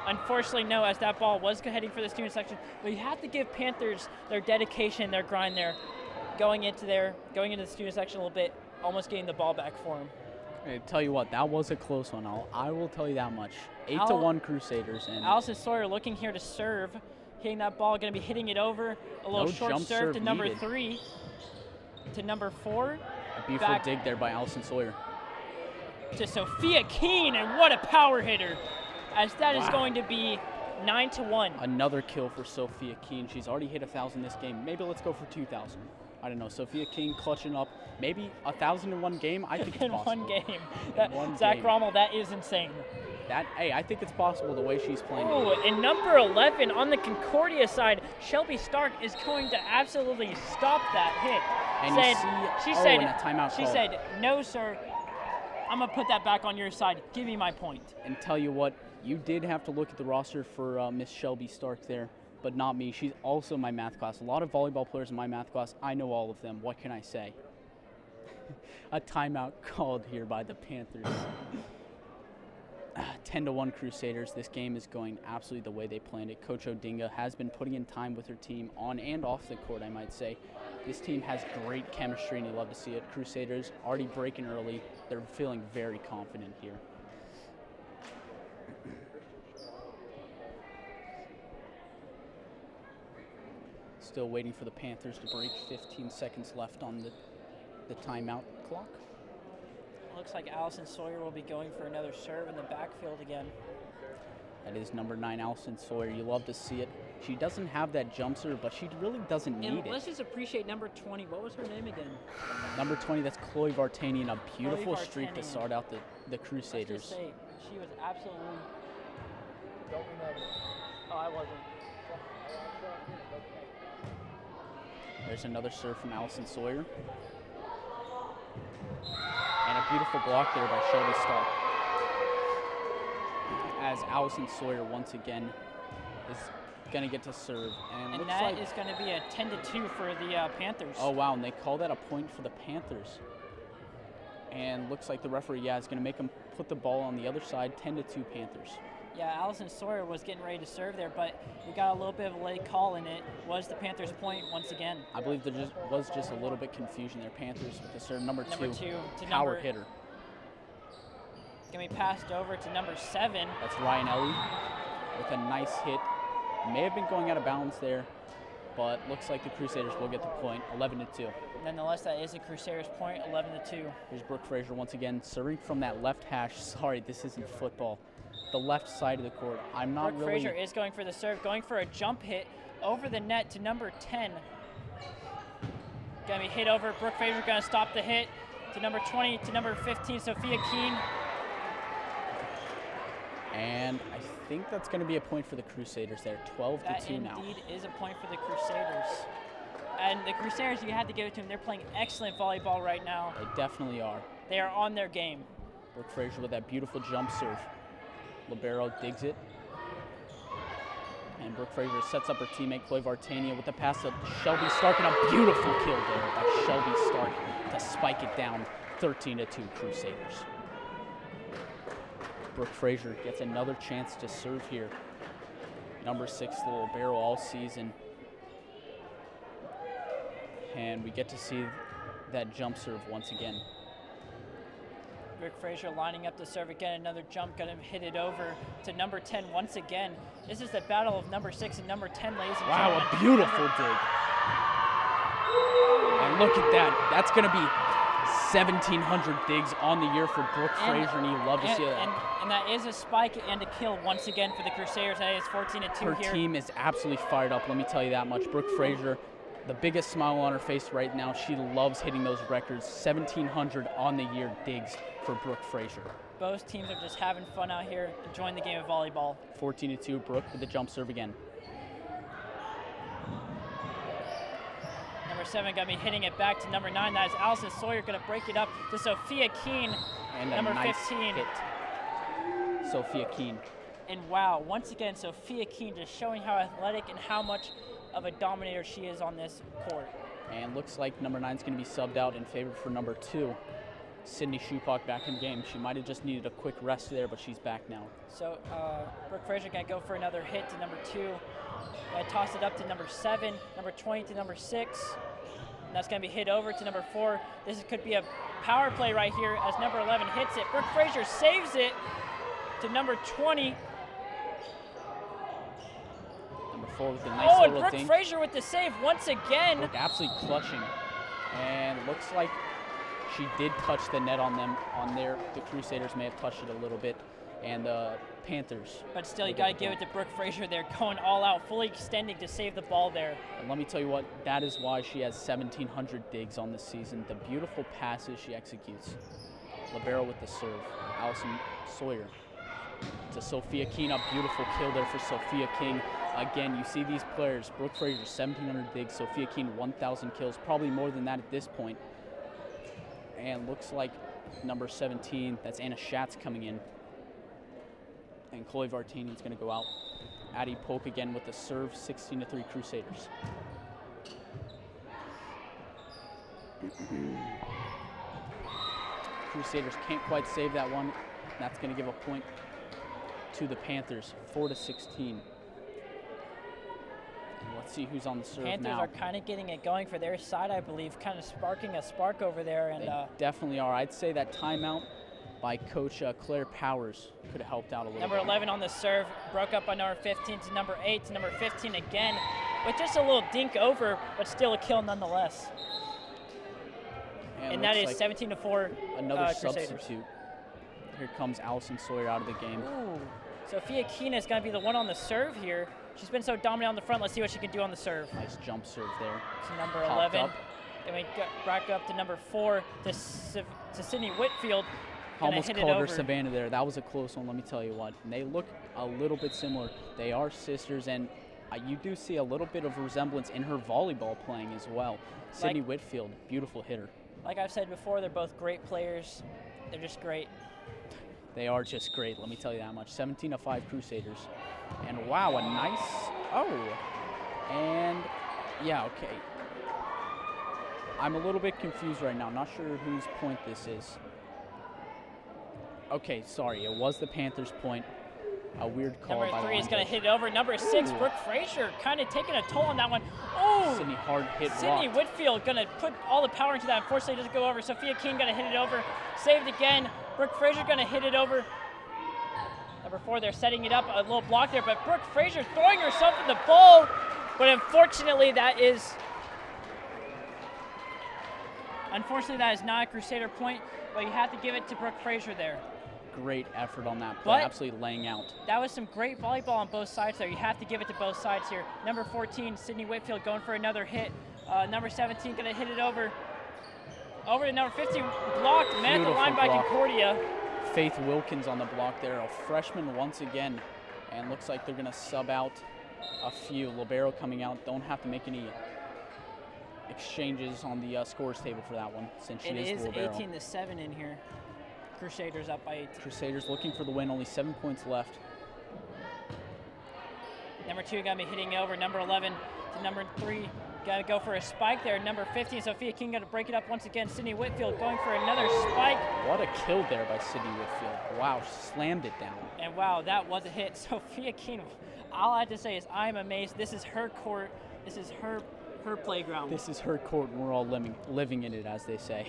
Unfortunately, no, as that ball was heading for the student section. But you have to give Panthers their dedication, their grind there. Going into the student section a little bit, almost getting the ball back for him. I tell you what, that was a close one. I will tell you that much. 8-1 Crusaders. And Allison Sawyer looking here to serve, hitting that ball, going to be hitting it over. A little short serve to number 3, to number 4. A beautiful dig there by Allison Sawyer. To Sophia Keene, and what a power hitter, as that is going to be 9-1. Another kill for Sophia Keene. She's already hit 1,000 this game. Maybe let's go for 2,000. I don't know. Sophia Keene clutching up. Maybe 1,000 in one game. I think it's possible. In one game. Zach Rommel, that is insane. Hey, I think it's possible the way she's playing. Oh, and number 11 on the Concordia side, Shelby Stark is going to absolutely stop that hit. And she and a timeout she call. said, no, sir, I'm going to put that back on your side. Give me my point. And tell you what, you did have to look at the roster for Miss Shelby Stark there, but not me. She's also in my math class. A lot of volleyball players in my math class. I know all of them. What can I say? A timeout called here by the Panthers. 10-1 Crusaders. This game is going absolutely the way they planned it. Coach Odinga has been putting in time with her team on and off the court, I might say. This team has great chemistry, and you love to see it. Crusaders already breaking early. They're feeling very confident here. Still waiting for the Panthers to break. 15 seconds left on the timeout clock. Looks like Allison Sawyer will be going for another serve in the backfield again. That is number 9, Allison Sawyer. You love to see it. She doesn't have that jump serve, but she really doesn't need it. Let's just appreciate number 20. What was her name again? Number 20, that's Chloe Vartanian. A beautiful streak to start out the Crusaders. Let's just say, she was absolutely... Don't remember. Oh, I wasn't. There's another serve from Allison Sawyer. And a beautiful block there by Shelby Stark. As Allison Sawyer once again is going to get to serve. And that is going to be a 10-2 for the Panthers. Oh, wow, and they call that a point for the Panthers. And looks like the referee, is going to make them put the ball on the other side, 10-2 Panthers. Yeah, Allison Sawyer was getting ready to serve there, but we got a little bit of a late call, and it was the Panthers' point once again. I believe there was just a little bit confusion there. Panthers with the serve, number 2 to power hitter. Going to be passed over to number 7. That's Ryan Ellie with a nice hit. May have been going out of bounds there, but looks like the Crusaders will get the point, 11-2. Nonetheless, that is a Crusaders point, 11-2. Here's Brooke Fraser once again, serving from that left hash. Sorry, this isn't football. The left side of the court. I'm not Brooke really... Fraser is going for the serve, going for a jump hit over the net to number 10. Going to be hit over. Brooke Fraser going to stop the hit to number 20, to number 15, Sophia Keene. And I think that's going to be a point for the Crusaders there, 12-2 now. That indeed is a point for the Crusaders. And the Crusaders, you had to give it to them. They're playing excellent volleyball right now. They definitely are. They are on their game. Brooke Fraser with that beautiful jump serve. Libero digs it. And Brooke Fraser sets up her teammate, Chloe Vartania, with the pass to Shelby Stark, and a beautiful kill there by Shelby Stark to spike it down 13-2 Crusaders. Brooke Fraser gets another chance to serve here. Number 6 little barrel all season. And we get to see that jump serve once again. Brooke Fraser lining up to serve again. Another jump, gonna hit it over to number 10 once again. This is the battle of number 6 and number 10, ladies and gentlemen. Wow, a beautiful dig. And look at that. That's gonna be 1,700 digs on the year for Brooke Fraser, and you love to see that. And that is a spike and a kill once again for the Crusaders. That is 14-2 here. Her team is absolutely fired up, let me tell you that much. Brooke Fraser, the biggest smile on her face right now. She loves hitting those records. 1,700 on the year digs for Brooke Fraser. Both teams are just having fun out here, enjoying the game of volleyball. 14-2, Brooke with the jump serve again. Number 7 gonna be hitting it back to number 9. That is Allison Sawyer, gonna break it up to Sophia Keene. And number a nice 15. hit. Sophia Keene. And wow, once again, Sophia Keene just showing how athletic and how much of a dominator she is on this court. And looks like number 9 is going to be subbed out in favor for number 2. Sydney Shupak back in the game. She might have just needed a quick rest there, but she's back now. So Brooke Fraser gonna go for another hit to number 2. Gonna toss it up to number 7, number 20 to number 6. And that's gonna be hit over to number 4. This could be a power play right here as number 11 hits it. Brooke Fraser saves it to number 20. Number 4 with a nice little Brooke dink. Fraser with the save once again. Brooke absolutely clutching. And looks like she did touch the net on them on there. The Crusaders may have touched it a little bit. And the Panthers. But still, you got to give it to Brooke Fraser. They're going all out, fully extending to save the ball there. And let me tell you what, that is why she has 1,700 digs on this season. The beautiful passes she executes. Libero with the serve. Allison Sawyer to Sophia Keene. A beautiful kill there for Sophia King. Again, you see these players. Brooke Fraser, 1,700 digs. Sophia Keene, 1,000 kills. Probably more than that at this point. And looks like number 17, that's Anna Schatz coming in. And Chloe Vartanian is going to go out. Addie Polk again with the serve, 16-3 Crusaders. Crusaders can't quite save that one. That's going to give a point to the Panthers, 4-16. Let's see who's on the serve Panthers now. are kind of getting it going for their side, I believe, kind of sparking a spark over there. And they definitely are. I'd say that timeout by Coach Claire Powers could have helped out a little number bit. 11 on the serve, broke up by number 15 to number 8 to number 15 again, with just a little dink over, but still a kill nonetheless. And that is like 17-4 another Crusaders. substitute. Here comes Allison Sawyer out of the game. Ooh. Sophia Keene is going to be the one on the serve here. She's been so dominant on the front. Let's see what she can do on the serve. Nice jump serve there. To number Popped 11. up. Then we back up to number 4 to Sydney Whitfield. Almost hit called it her over. Savannah there. That was a close one, let me tell you what. And they look a little bit similar. They are sisters, and you do see a little bit of resemblance in her volleyball playing as well. Sydney Whitfield, beautiful hitter. Like I've said before, they're both great players. They're just great. They are just great, let me tell you that much. 17-5 Crusaders. And wow, a nice, and yeah, okay. I'm a little bit confused right now. Not sure whose point this is. Okay, sorry, it was the Panthers' point. A weird call by Number 3 is line going to coach. hit it over. Number 6, Brooke Fraser, kind of taking a toll on that one. Oh! Sydney hard hit Sydney rocked. Whitfield going to put all the power into that. Unfortunately, it doesn't go over. Sophia Keene going to hit it over. Saved again. Brooke Fraser going to hit it over. Number 4, they're setting it up. A little block there, but Brooke Fraser throwing herself in the ball. But unfortunately, that is not a Crusader point, but you have to give it to Brooke Fraser there. Great effort on that play, But absolutely laying out. that was some great volleyball on both sides there. You have to give it to both sides here. Number 14, Sydney Whitfield going for another hit. Number 17 going to hit it over. Over to number 15, blocked. Man at the line by block. Concordia. Faith Wilkins on the block there, a freshman once again. And looks like they're going to sub out a few. Libero coming out, don't have to make any exchanges on the scores table for that one, since she It is is the Libero. 18-7 in here. Crusaders up by 18. Crusaders looking for the win, only 7 points left. Number 2 gonna be hitting over. Number 11 to number 3. Got to go for a spike there. Number 15, Sophia King, got to break it up once again. Sydney Whitfield going for another spike. What a kill there by Sydney Whitfield. Wow, slammed it down. And wow, that was a hit. Sophia King, all I have to say is I'm amazed. This is her court. This is her playground. This is her court, and we're all living in it, as they say.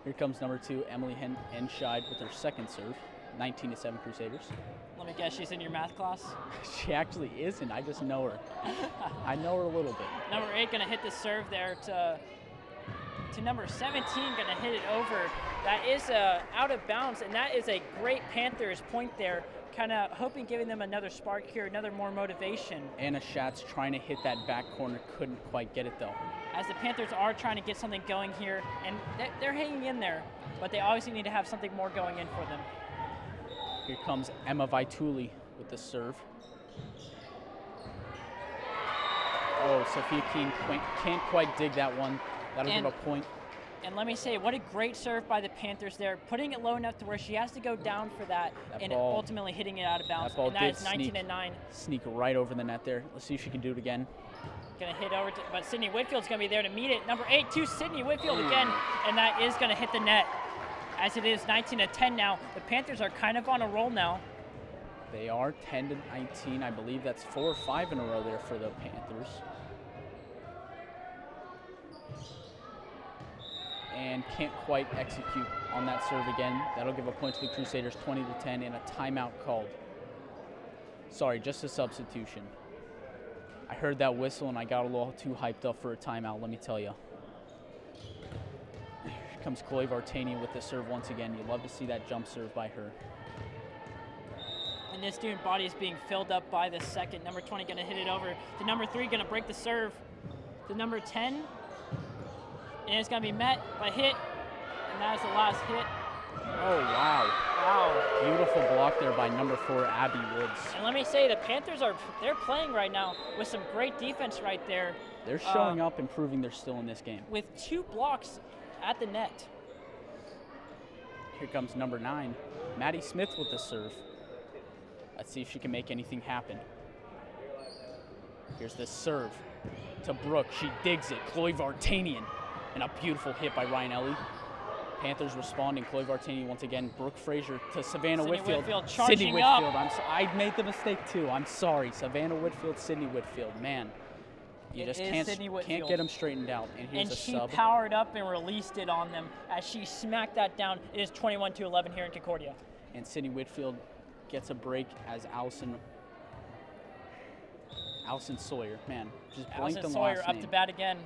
Here comes number 2, Emily Henscheid, with her second serve. 19-7 Crusaders. Let me guess, she's in your math class? She actually isn't. I just know her. I know her a little bit. Number 8 going to hit the serve there to number 17, going to hit it over. That is out of bounds, and that is a great Panthers point there, kind of hoping giving them another spark here, another more motivation. Anna Schatz trying to hit that back corner, couldn't quite get it though. As the Panthers are trying to get something going here, and they're hanging in there, but they obviously need to have something more going in for them. Here comes Emma Vituli with the serve. Oh, Sophia King can't quite dig that one. That'll give a point. And let me say, what a great serve by the Panthers there, putting it low enough to where she has to go down for that and ultimately hitting it out of bounds. And that is 19-9. Sneak right over the net there. Let's see if she can do it again. Going to hit over, but Sydney Whitfield's going to be there to meet it. Number 8 to Sydney Whitfield again, and that is going to hit the net. As it is 19-10 now, the Panthers are kind of on a roll now. They are 10-19. I believe that's 4 or 5 in a row there for the Panthers. And can't quite execute on that serve again. That'll give a point to the Crusaders, 20-10, and a timeout called. Sorry, just a substitution. I heard that whistle and I got a little too hyped up for a timeout, let me tell you. Here comes Chloe Vartanian with the serve once again. You love to see that jump serve by her. And this student body is being filled up by the second. Number 20 going to hit it over to number 3, going to break the serve to number 10. And it's going to be met by hit, and that is the last hit. Oh, wow. Wow. Beautiful block there by number 4, Abby Woods. And let me say, the Panthers they're playing right now with some great defense right there. They're showing up and proving they're still in this game. With 2 blocks at the net. Here comes number 9, Maddie Smith with the serve. Let's see if she can make anything happen. Here's the serve to Brooke. She digs it. Chloe Vartanian. And a beautiful hit by Ryan Ellie. Panthers responding. Chloe Vartanian once again. Brooke Frazier to Savannah Whitfield. Sydney Whitfield. I made the mistake too. I'm sorry. Savannah Whitfield, Sydney Whitfield. Man, you just can't get them straightened out. And here's a sub. And she powered up and released it on them as she smacked that down. It is 21-11 here in Concordia. And Sydney Whitfield gets a break as Allison Sawyer. Man, just blanked on the last name. Up to bat again.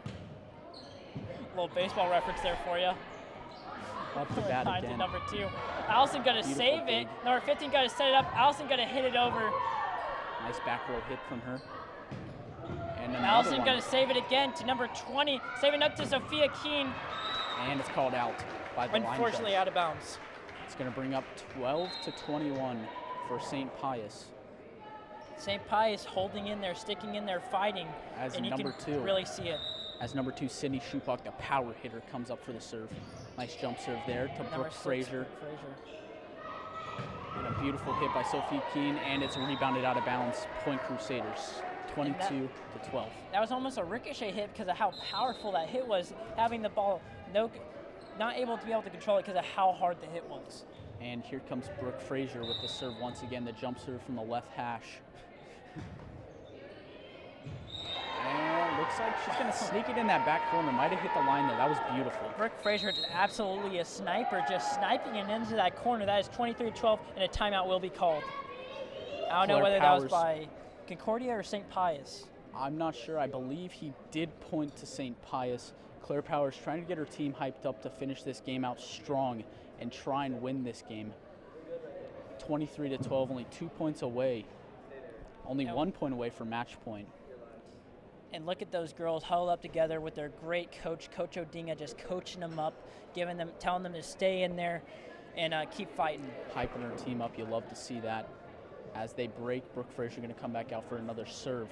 Little baseball reference there for you. Up to bat again. To number 2. Allison going to save it. Number 15 got to set it up. Allison going to hit it over. Nice back row hit from her. And Allison going to save it again to number 20. Saving up to Sophia Keene. And it's called out by the line judge. Unfortunately out of bounds. It's going to bring up 12-21 for St. Pius. St. Pius holding in there, sticking in there, fighting. As and number you can 2. really see it. As number 2, Sydney Schupak, the power hitter, comes up for the serve. Nice jump serve there to Brooke Frazier. And a beautiful hit by Sophie Keene, and it's rebounded out of bounds. Point Crusaders, 22-12. That was almost a ricochet hit because of how powerful that hit was. Having the ball, not able to be able to control it because of how hard the hit was. And here comes Brooke Frazier with the serve once again, the jump serve from the left hash. And looks like she's going to sneak it in that back corner. Might have hit the line there. That was beautiful. Brooke Frazier is absolutely a sniper, just sniping it into that corner. That is 23-12, and a timeout will be called. I don't know whether that was by Concordia or St. Pius. I'm not sure. I believe he did point to St. Pius. Claire Powers trying to get her team hyped up to finish this game out strong and try and win this game. 23-12, only 2 points away. Only 1 point away for match point. And look at those girls huddled up together with their great coach, Coach Odinga, just coaching them up, telling them to stay in there and keep fighting. Hyping her team up. You love to see that. As they break, Brooke Frazier going to come back out for another serve.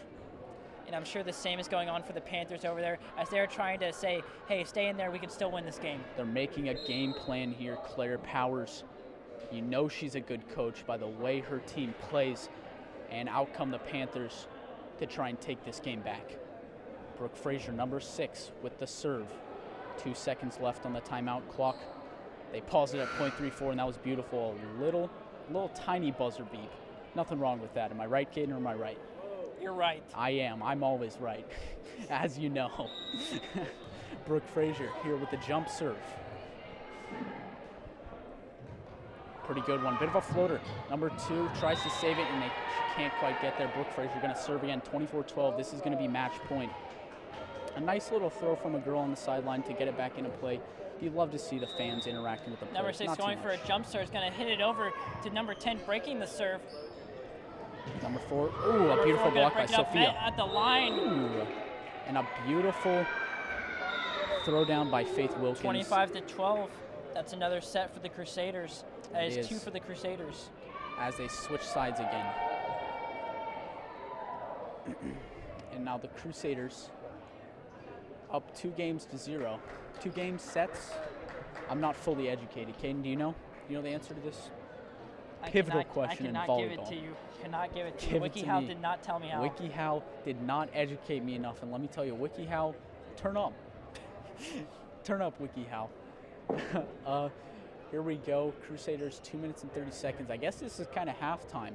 And I'm sure the same is going on for the Panthers over there as they're trying to say, hey, stay in there, we can still win this game. They're making a game plan here. Claire Powers, you know she's a good coach by the way her team plays. And out come the Panthers to try and take this game back. Brooke Frazier, number 6, with the serve. 2 seconds left on the timeout clock. They paused it at .34, and that was beautiful. A little tiny buzzer beep. Nothing wrong with that. Am I right, Caden, or am I right? You're right. I am. I'm always right, as you know. Brooke Frazier here with the jump serve. Pretty good one. Bit of a floater. Number 2 tries to save it, and she can't quite get there. Brooke Frazier going to serve again. 24-12. This is going to be match point. A nice little throw from a girl on the sideline to get it back into play. You'd love to see the fans interacting with the players. Number 6 going for a jump serve is going to hit it over to number 10, breaking the serve. Number 4, ooh, a beautiful block by Sophia. At the line. Ooh, and a beautiful throw down by Faith Wilkins. 25-12. That's another set for the Crusaders. That is 2 for the Crusaders. As they switch sides again. And now the Crusaders up 2-0. 2 game sets. I'm not fully educated. Caden, do you know? Do you know the answer to this? Pivotal question in volleyball. I cannot give it to you. Cannot give it to you. WikiHow did not tell me how. WikiHow did not educate me enough. And let me tell you, WikiHow, turn up. Turn up, WikiHow. Here we go. Crusaders, 2 minutes and 30 seconds. I guess this is kind of halftime.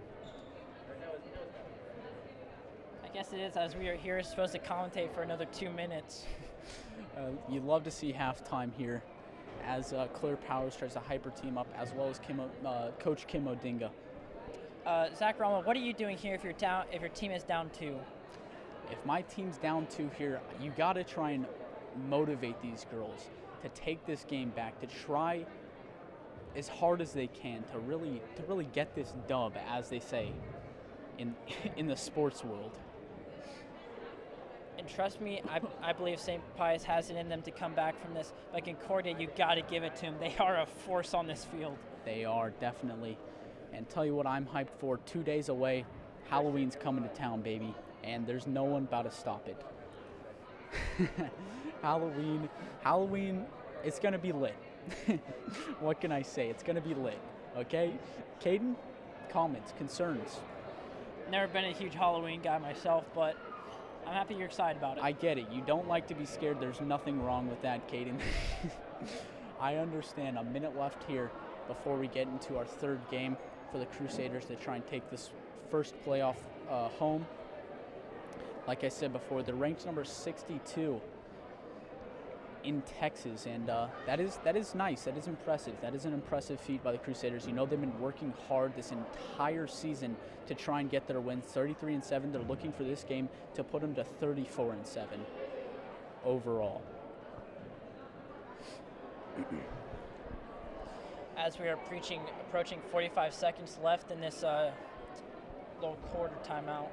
I guess it is, as we are here supposed to commentate for another 2 minutes. You'd love to see halftime here as Claire Powers tries to hyper team up, as well as Coach Kim Odinga. Zach Romo, what are you doing here if you're down? If your team is down 2? If my team's down 2 here, you got to try and motivate these girls to take this game back, to try as hard as they can to really get this dub, as they say in the sports world. And trust me, I believe St. Pius has it in them to come back from this. But Concordia, you got to give it to them. They are a force on this field. They are, definitely. And tell you what I'm hyped for, 2 days away, Halloween's coming to town, baby. And there's no one about to stop it. Halloween, it's going to be lit. What can I say? It's going to be lit, okay? Caden, comments, concerns? Never been a huge Halloween guy myself, but I'm happy you're excited about it. I get it. You don't like to be scared. There's nothing wrong with that, Caden. I understand. A minute left here before we get into our 3rd game for the Crusaders to try and take this first playoff home. Like I said before, they're ranked number 62 in Texas, and that is nice. That is impressive. That is an impressive feat by the Crusaders. You know, they've been working hard this entire season to try and get their win. 33-7. They're looking for this game to put them to 34-7 overall. As we are approaching 45 seconds left in this little quarter timeout,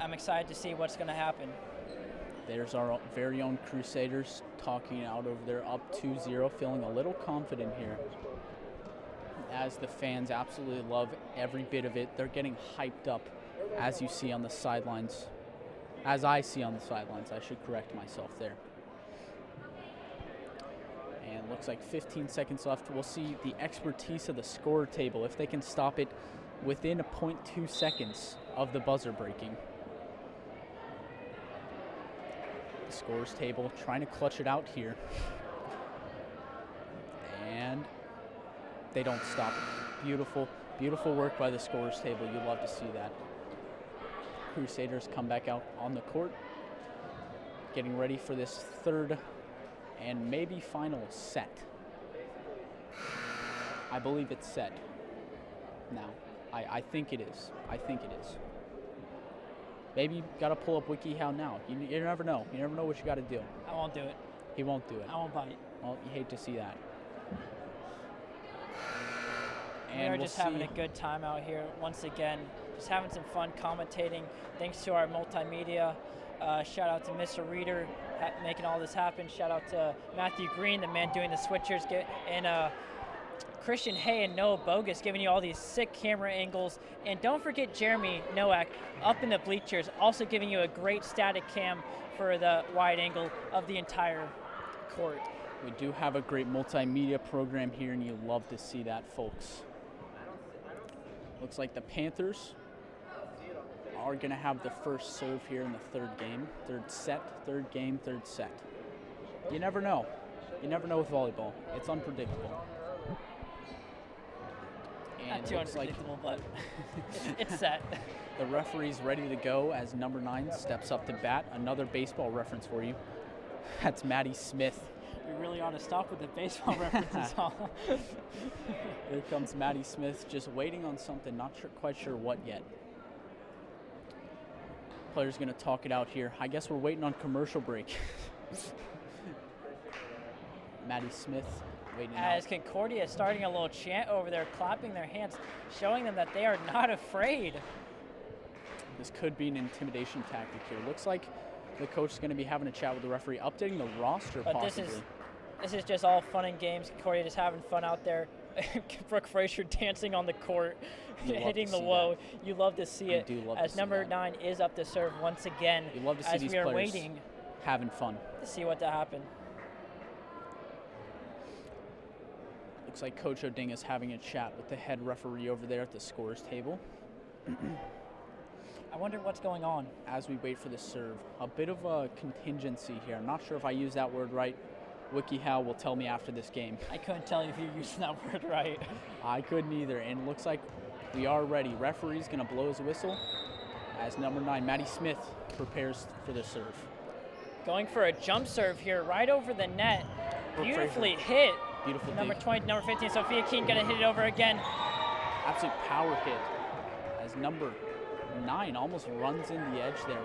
I'm excited to see what's going to happen. There's our very own Crusaders talking out over there, up 2-0, feeling a little confident here. As the fans absolutely love every bit of it. They're getting hyped up, as you see on the sidelines. As I see on the sidelines, I should correct myself there. And looks like 15 seconds left. We'll see the expertise of the score table, if they can stop it within a 0.2 seconds of the buzzer breaking. Scores table trying to clutch it out here, and they don't stop it. Beautiful work by the scores table. You love to see that. Crusaders come back out on the court, getting ready for this 3rd and maybe final set. I believe it's set now. I think it is. Maybe got to pull up WikiHow now. You never know. You never know what you got to do. I won't do it. He won't do it. I won't bite. Well, you hate to see that. And we're just having a good time out here once again. Just having some fun commentating. Thanks to our multimedia. Shout out to Mr. Reader making all this happen. Shout out to Matthew Green, the man doing the switchers, and Christian Hay and Noah Bogus giving you all these sick camera angles. And don't forget Jeremy Nowak up in the bleachers, also giving you a great static cam for the wide angle of the entire court. We do have a great multimedia program here, and you love to see that, folks. Looks like the Panthers are going to have the first serve here in the third game. Third game, third set. You never know. You never know with volleyball. It's unpredictable. And Not too unpredictable, but it's set. The referee's ready to go as number 9 steps up to bat. Another baseball reference for you. That's Maddie Smith. We really ought to stop with the baseball references. Here comes Maddie Smith, just waiting on something, not quite sure what yet. Player's going to talk it out here. I guess we're waiting on commercial break. Maddie Smith waiting As out. Concordia is starting a little chant over there, clapping their hands, showing them that they are not afraid. This could be an intimidation tactic here. Looks like the coach is going to be having a chat with the referee, updating the roster But possibly. this is just all fun and games. Concordia just having fun out there. Brooke Frazier dancing on the court, hitting the low. You love to see it. You do love as to see number that. 9 is up to serve once again. You love to see as these we are players waiting having fun. to see what to happen. Looks like Coach Odinga's having a chat with the head referee over there at the scores table. I wonder what's going on. As we wait for the serve, a bit of a contingency here. I'm not sure if I use that word right. WikiHow will tell me after this game. I couldn't tell you if you're using that word right. I couldn't either, and it looks like we are ready. Referee's going to blow his whistle as number 9, Maddie Smith, prepares for the serve. Going for a jump serve here, right over the net. Brooke Beautifully Frazier. hit. Beautiful Number dig. 20, number 15, Sophia Keene going to hit it over again. Absolute power hit as number 9 almost runs in the edge there.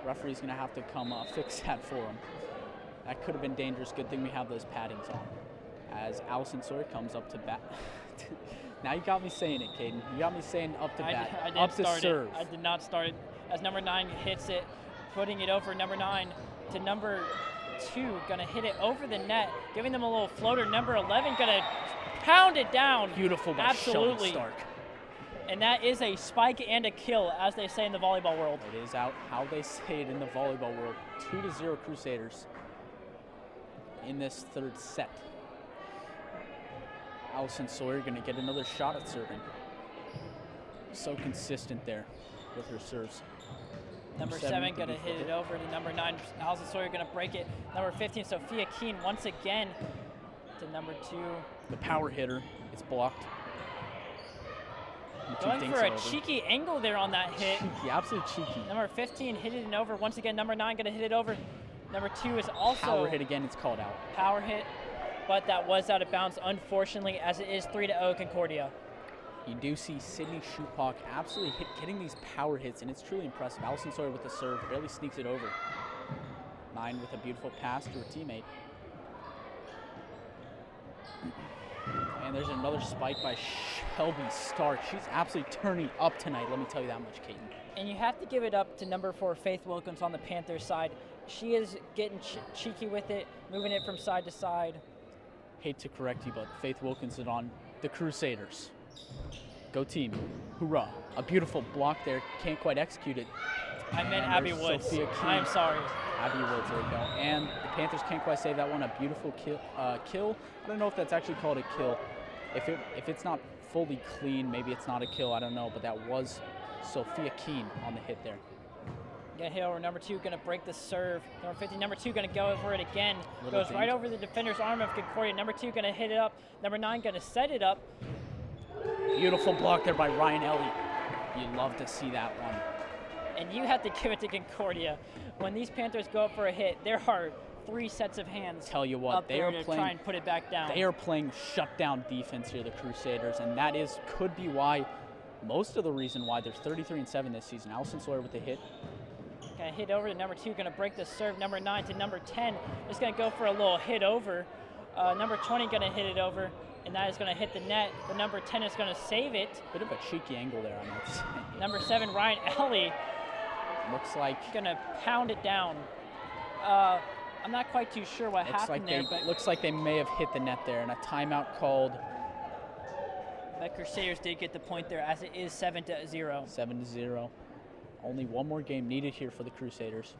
Referee's going to have to come fix that for him. That could have been dangerous. Good thing we have those paddings on. As Allison Sawyer comes up to bat. Now you got me saying it, Caden. You got me saying up to bat. I did up to start serve. it. I did not start it. As number 9 hits it, putting it over number 9 to number 2. Going to hit it over the net, giving them a little floater. Number 11 going to pound it down. Beautiful by Absolutely. Sheldon Stark. And that is a spike and a kill, as they say in the volleyball world. It is out how they say it in the volleyball world. 2-0 Crusaders in this third set. Allison Sawyer going to get another shot at serving. So consistent there with her serves. Number 7 going to hit it over to number 9. Allison Sawyer going to break it. Number 15, Sophia Keene, once again to number 2. The power hitter, it's blocked. And two Going dinks for it a over. cheeky angle there on that hit. Cheeky, absolute cheeky. Number 15 hit it over. Once again, number 9 going to hit it over. Number 2 is also Power hit again, it's called out. power hit, but that was out of bounds, unfortunately, as it is 3-0 Concordia. You do see Sydney Schupak absolutely getting these power hits, and it's truly impressive. Allison Sawyer with the serve, barely sneaks it over. 9 with a beautiful pass to her teammate. And there's another spike by Shelby Stark. She's absolutely turning up tonight, let me tell you that much, Caden. And you have to give it up to number 4, Faith Wilkins on the Panthers side. She is getting cheeky with it, moving it from side to side. Hate to correct you, but Faith Wilkins is on the Crusaders. Go team. Hoorah. A beautiful block there. Can't quite execute it. I meant And Abby there's Woods. Sophia Keene. I'm sorry. Abby Woods, there we go. And the Panthers can't quite save that one. A beautiful kill. I don't know if that's actually called a kill. If it's not fully clean, maybe it's not a kill. I don't know. But that was Sophia Keene on the hit there. Gonna hit over number 2, gonna break the serve. Number 50, number 2 gonna go for it again. Little Goes right danger. over the defender's arm of Concordia. Number 2 gonna hit it up. Number 9 gonna set it up. Beautiful block there by Ryan Ellie. You love to see that one. And you have to give it to Concordia. When these Panthers go up for a hit, there are 3 sets of hands Tell you what, up they there are to playing. try and put it back down. They are playing shutdown defense here, the Crusaders, and that could be why, most of the reason why they're 33-7 this season. Allison Sawyer with the hit. Gonna hit over to number 2, gonna break the serve. Number 9 to number 10 is gonna go for a little hit over. Number 20 gonna hit it over, and that is gonna hit the net. The number 10 is gonna save it. Bit of a cheeky angle there, I might say. Number 7, Ryan Ellie, Looks like gonna pound it down. I'm not quite too sure what happened there, but looks like they may have hit the net there, and a timeout called. the Crusaders did get the point there, as it is 7-0. 7-0. Only one more game needed here for the Crusaders.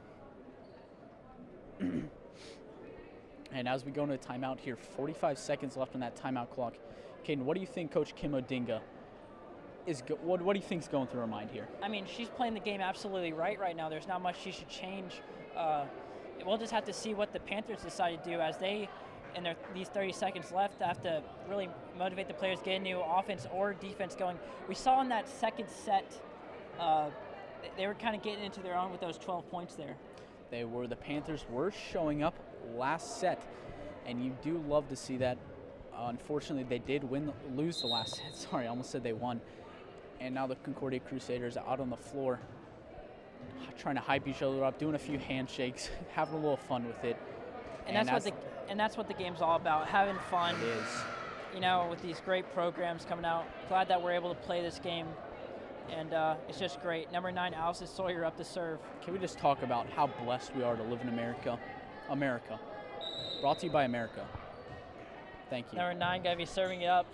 And as we go into timeout here, 45 seconds left on that timeout clock. Caden, what do you think Coach Kim Odinga what do you think's going through her mind here? I mean, she's playing the game absolutely right now. There's not much she should change. We'll just have to see what the Panthers decide to do as they, in these 30 seconds left, have to really motivate the players, get a new offense or defense going. We saw in that second set, they were kind of getting into their own with those 12 points there. The Panthers were showing up last set, and you do love to see that. Unfortunately, they did lose the last set. Sorry, I almost said they won. And now the Concordia Crusaders are out on the floor, trying to hype each other up, doing a few handshakes, having a little fun with it. And that's what the game's all about, having fun. It is. You know, with these great programs coming out. Glad that we're able to play this game. And it's just great. Number 9, Allison Sawyer up to serve. Can we just talk about how blessed we are to live in America? America. Brought to you by America. Thank you. Number 9 going to be serving it up.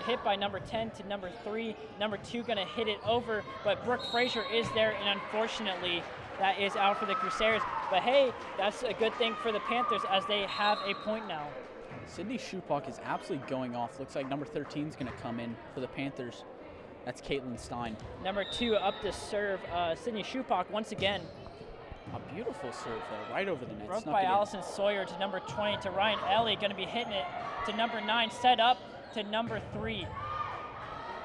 Hit by number 10 to number 3. Number 2 going to hit it over, but Brooke Frazier is there, and unfortunately, that is out for the Crusaders. But hey, that's a good thing for the Panthers as they have a point now. Sydney Shupak is absolutely going off. Looks like number 13 is going to come in for the Panthers. That's Caitlin Stein. Number 2 up to serve, Sydney Shupak once again. A beautiful serve there, right over the net. Broke by Allison Sawyer to number 20 to Ryan Ellie, going to be hitting it to number 9, set up to number 3.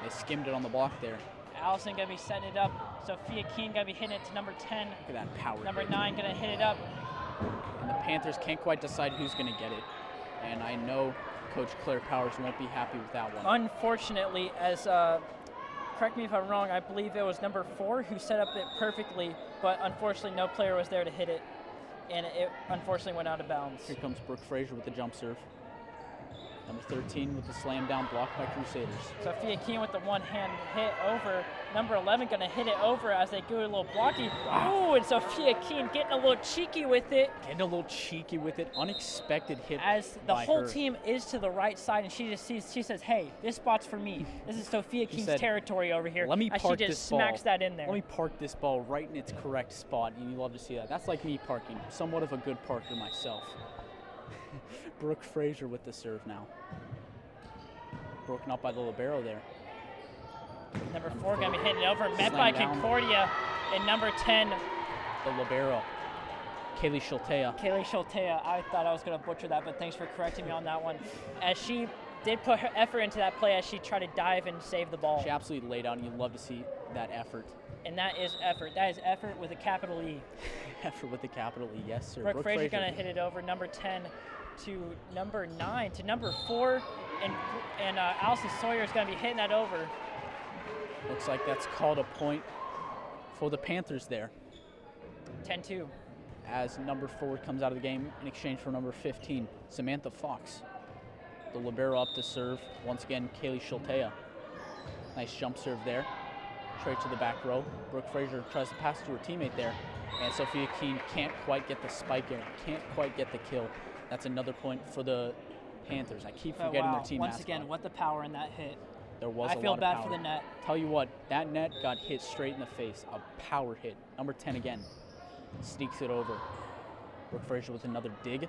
They skimmed it on the block there. Allison going to be setting it up. Sophia Keene going to be hitting it to number 10. Look at that power. Number hit. 9 going to hit it up. And the Panthers can't quite decide who's going to get it. And I know Coach Claire Powers won't be happy with that one. Unfortunately, as correct me if I'm wrong, I believe it was number 4 who set up it perfectly, but unfortunately no player was there to hit it, and it unfortunately went out of bounds. Here comes Brooke Frazier with the jump serve. Number 13 with the slam down block by Crusaders. Sophia Keene with the one-hand hit over. Number 11 going to hit it over as they do a little blocky. Ooh, and Sophia Keene getting a little cheeky with it. Unexpected hit as the by whole her. team is to the right side, and she says, hey, this spot's for me. This is Sophia Keene's territory over here. Let me park she just smacks that in there. Let me park this ball right in its correct spot, and you love to see that. That's like me parking. Somewhat of a good parker myself. Brooke Frazier with the serve now. Broken up by the libero there. Number 4 going to be hitting it over, met by Concordia, and number 10. The libero, Kaylee Schultea. Kaylee Schultea. I thought I was going to butcher that, but thanks for correcting me on that one. As she did put her effort into that play as she tried to dive and save the ball. She absolutely laid out, and you love to see that effort. And that is effort. That is effort with a capital E. Effort with a capital E, yes, sir. Brooke Frazier going to hit it over, number 10 to number 9 to number 4, and Allison Sawyer is going to be hitting that over. Looks like that's called a point for the Panthers there. 10-2. As number 4 comes out of the game in exchange for number 15, Samantha Fox. The libero up to serve. Once again, Kaylee Schultea. Nice jump serve there. Straight to the back row. Brooke Frazier tries to pass to her teammate there. And Sophia Keene can't quite get the spike in. Can't quite get the kill. That's another point for the Panthers. I keep forgetting their team Once mascot. again, what the power in that hit. There was I a feel lot of bad power. for the net. Tell you what, that net got hit straight in the face. A power hit. Number 10 again. Sneaks it over. Brooke Frazier with another dig.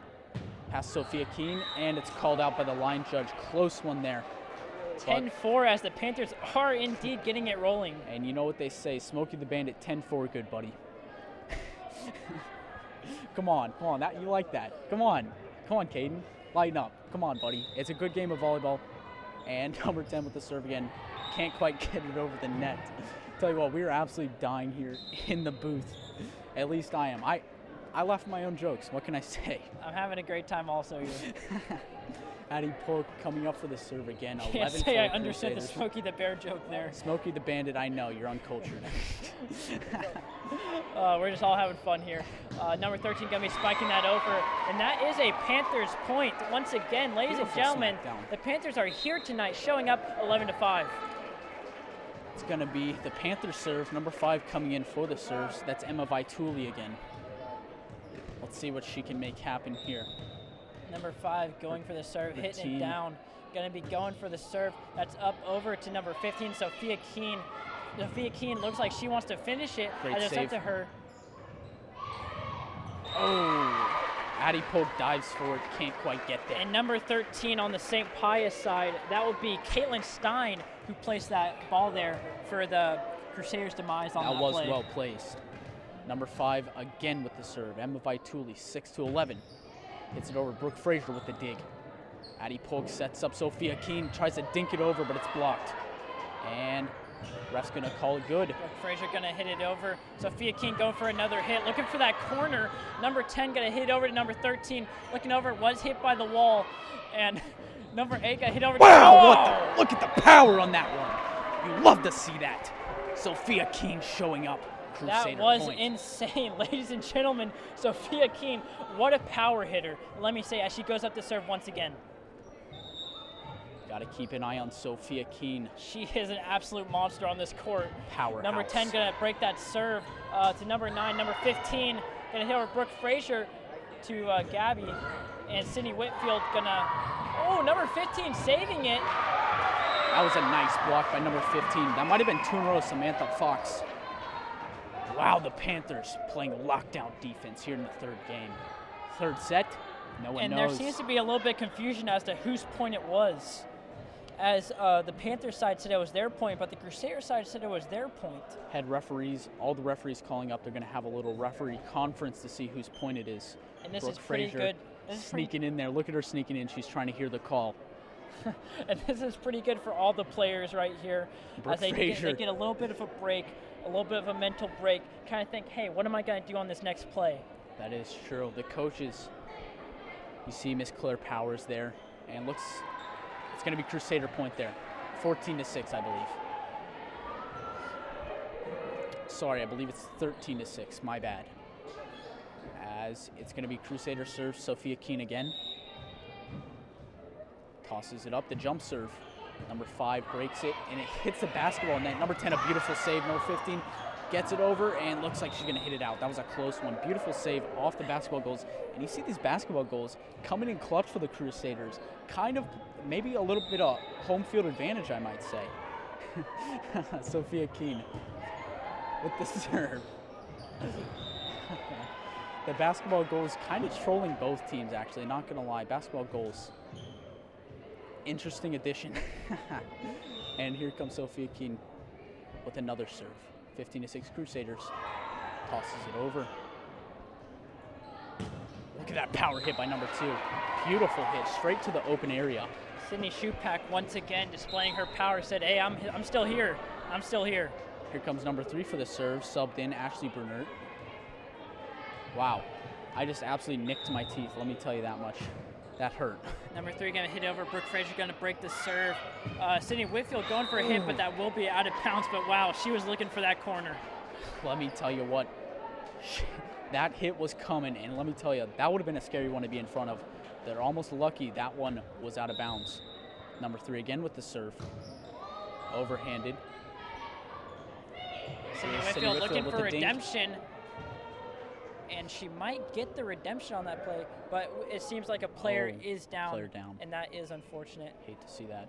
Past Sophia Keene, and it's called out by the line judge. Close one there. 10-4 as the Panthers are indeed getting it rolling. And you know what they say, Smokey the Bandit, 10-4, good buddy. Come on, you like that. Come on, Caden, lighten up. Come on, buddy. It's a good game of volleyball. And number 10 with the serve again. Can't quite get it over the net. Tell you what, we are absolutely dying here in the booth. At least I am. I laugh at my own jokes. What can I say? I'm having a great time also here. Addie Polk coming up for the serve again. Can't say I understood the Smokey the Bear joke there. Smokey the Bandit, I know. You're uncultured. We're just all having fun here. Number 13 going to be spiking that over. And that is a Panthers point. Once again, ladies and gentlemen, the Panthers are here tonight, showing up 11-5. It's going to be the Panthers serve. Number 5 coming in for the serves. That's Emma Vituli again. Let's see what she can make happen here. Number 5 going for the serve, hitting it down. Going to be going for the serve. That's up over to number 15, Sophia Keene. Sophia Keene looks like she wants to finish it. Great as it's save. up to her. Oh, Addie Polk dives for it, can't quite get there. And number 13 on the St. Pius side, that would be Caitlin Stein, who placed that ball there for the Crusaders' demise on that was play. well placed. Number 5 again with the serve. Emma Vituli, 6-11. Hits it over. Brooke Frazier with the dig. Addie Polk sets up Sophia Keene, tries to dink it over, but it's blocked. And ref's gonna call it good. Brooke Frazier gonna hit it over. Sophia Keene going for another hit, looking for that corner. Number 10 gonna hit over to number 13. Looking over, was hit by the wall, and number 8 got hit over. Wow! Look at the power on that one. You love to see that. Sophia Keene showing up. Crusader that was point. insane, ladies and gentlemen. Sophia Keene, what a power hitter. Let me say, as she goes up to serve once again. Got to keep an eye on Sophia Keene. She is an absolute monster on this court. Powerhouse. Number 10 gonna break that serve to number 9. Number 15 gonna hit over Brooke Frazier to Gabby, and Sydney Whitfield gonna. Oh, number 15 saving it. That was a nice block by number 15. That might have been 2 in a row, Samantha Fox. Wow, the Panthers playing lockdown defense here in the third game. Third set, no one knows. And there seems to be a little bit of confusion as to whose point it was. As the Panthers side said it was their point, but the Crusader side said it was their point. Head referees, all the referees calling up. They're going to have a little referee conference to see whose point it is. And this Brooke is pretty Frazier good. Sneaking in there. Look at her sneaking in. She's trying to hear the call. And this is pretty good for all the players right here. Brooke as they Frazier. get a little bit of a break, a little bit of a mental break, kind of think, hey, what am I going to do on this next play? That is true. The coaches, you see Miss Claire Powers there, and looks, it's going to be Crusader point there. 14-6, I believe. Sorry, I believe it's 13-6. My bad. As it's going to be Crusader serve, Sophia Keene again. Tosses it up, the jump serve. Number 5 breaks it, and it hits the basketball net. Number 10, a beautiful save. Number 15 gets it over, and looks like she's going to hit it out. That was a close one. Beautiful save off the basketball goals. And you see these basketball goals coming in clutch for the Crusaders. Kind of maybe a little bit of home field advantage, I might say. Sophia Keene with the serve. The basketball goals kind of trolling both teams, actually. Not going to lie. Basketball goals. Interesting addition. And here comes Sophia Keene with another serve. 15-6 Crusaders. Tosses it over. Look at that power hit by number 2. Beautiful hit, straight to the open area. Sydney Shupak once again displaying her power, said, hey, I'm still here. I'm still here. Here comes number 3 for the serve, subbed in Ashley Bernert. Wow, I just absolutely nicked my teeth, let me tell you that much. That hurt. Number 3 going to hit over. Brooke Frazier going to break the serve. Sydney Whitfield going for a hit, but that will be out of bounds. But wow, she was looking for that corner. Let me tell you what, that hit was coming, and let me tell you, that would have been a scary one to be in front of. They're almost lucky that one was out of bounds. Number 3 again with the serve. Overhanded. Sydney Whitfield looking for redemption. And she might get the redemption on that play, but it seems like a player is down. Player down. And that is unfortunate. Hate to see that.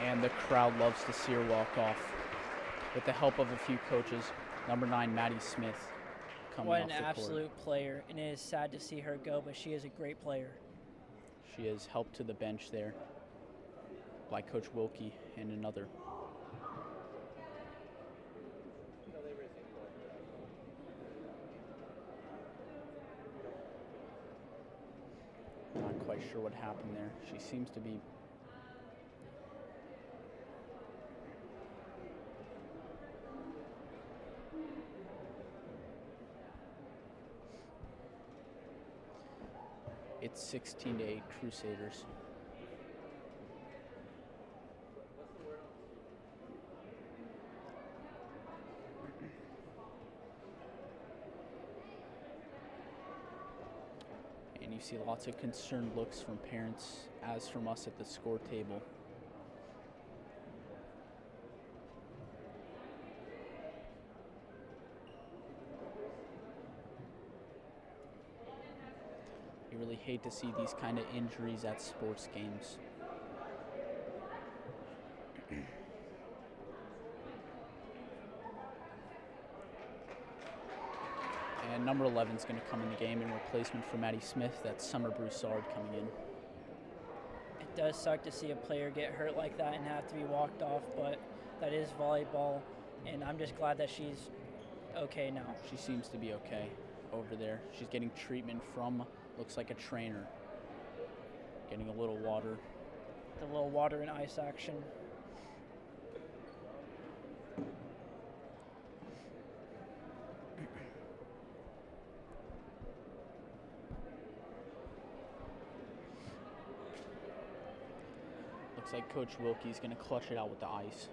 And the crowd loves to see her walk off with the help of a few coaches. Number 9, Maddie Smith, coming off the court. What an absolute player, and it is sad to see her go, but she is a great player. She is helped to the bench there by Coach Wilkie and another. Not quite sure what happened there. She seems to be It's 16-8 Crusaders. And you see lots of concerned looks from parents, as from us at the score table. You really hate to see these kind of injuries at sports games. And number 11 is going to come in the game in replacement for Maddie Smith. That's Summer Broussard coming in. It does suck to see a player get hurt like that and have to be walked off, but that is volleyball, and I'm just glad that she's okay now. She seems to be okay over there. She's getting treatment from, looks like a trainer. Getting a little water. The little water and ice action. Looks like Coach Wilkie's going to clutch it out with the ice.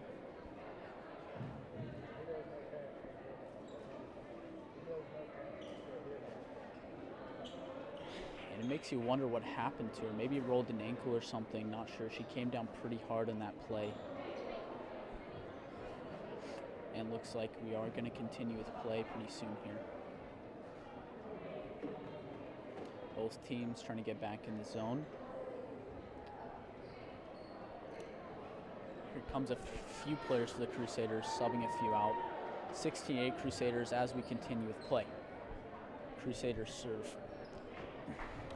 And it makes you wonder what happened to her. Maybe it rolled an ankle or something, not sure. She came down pretty hard in that play. And looks like we are going to continue with play pretty soon here. Both teams trying to get back in the zone. Here comes a few players for the Crusaders, subbing a few out. 16-8 Crusaders as we continue with play. Crusaders serve.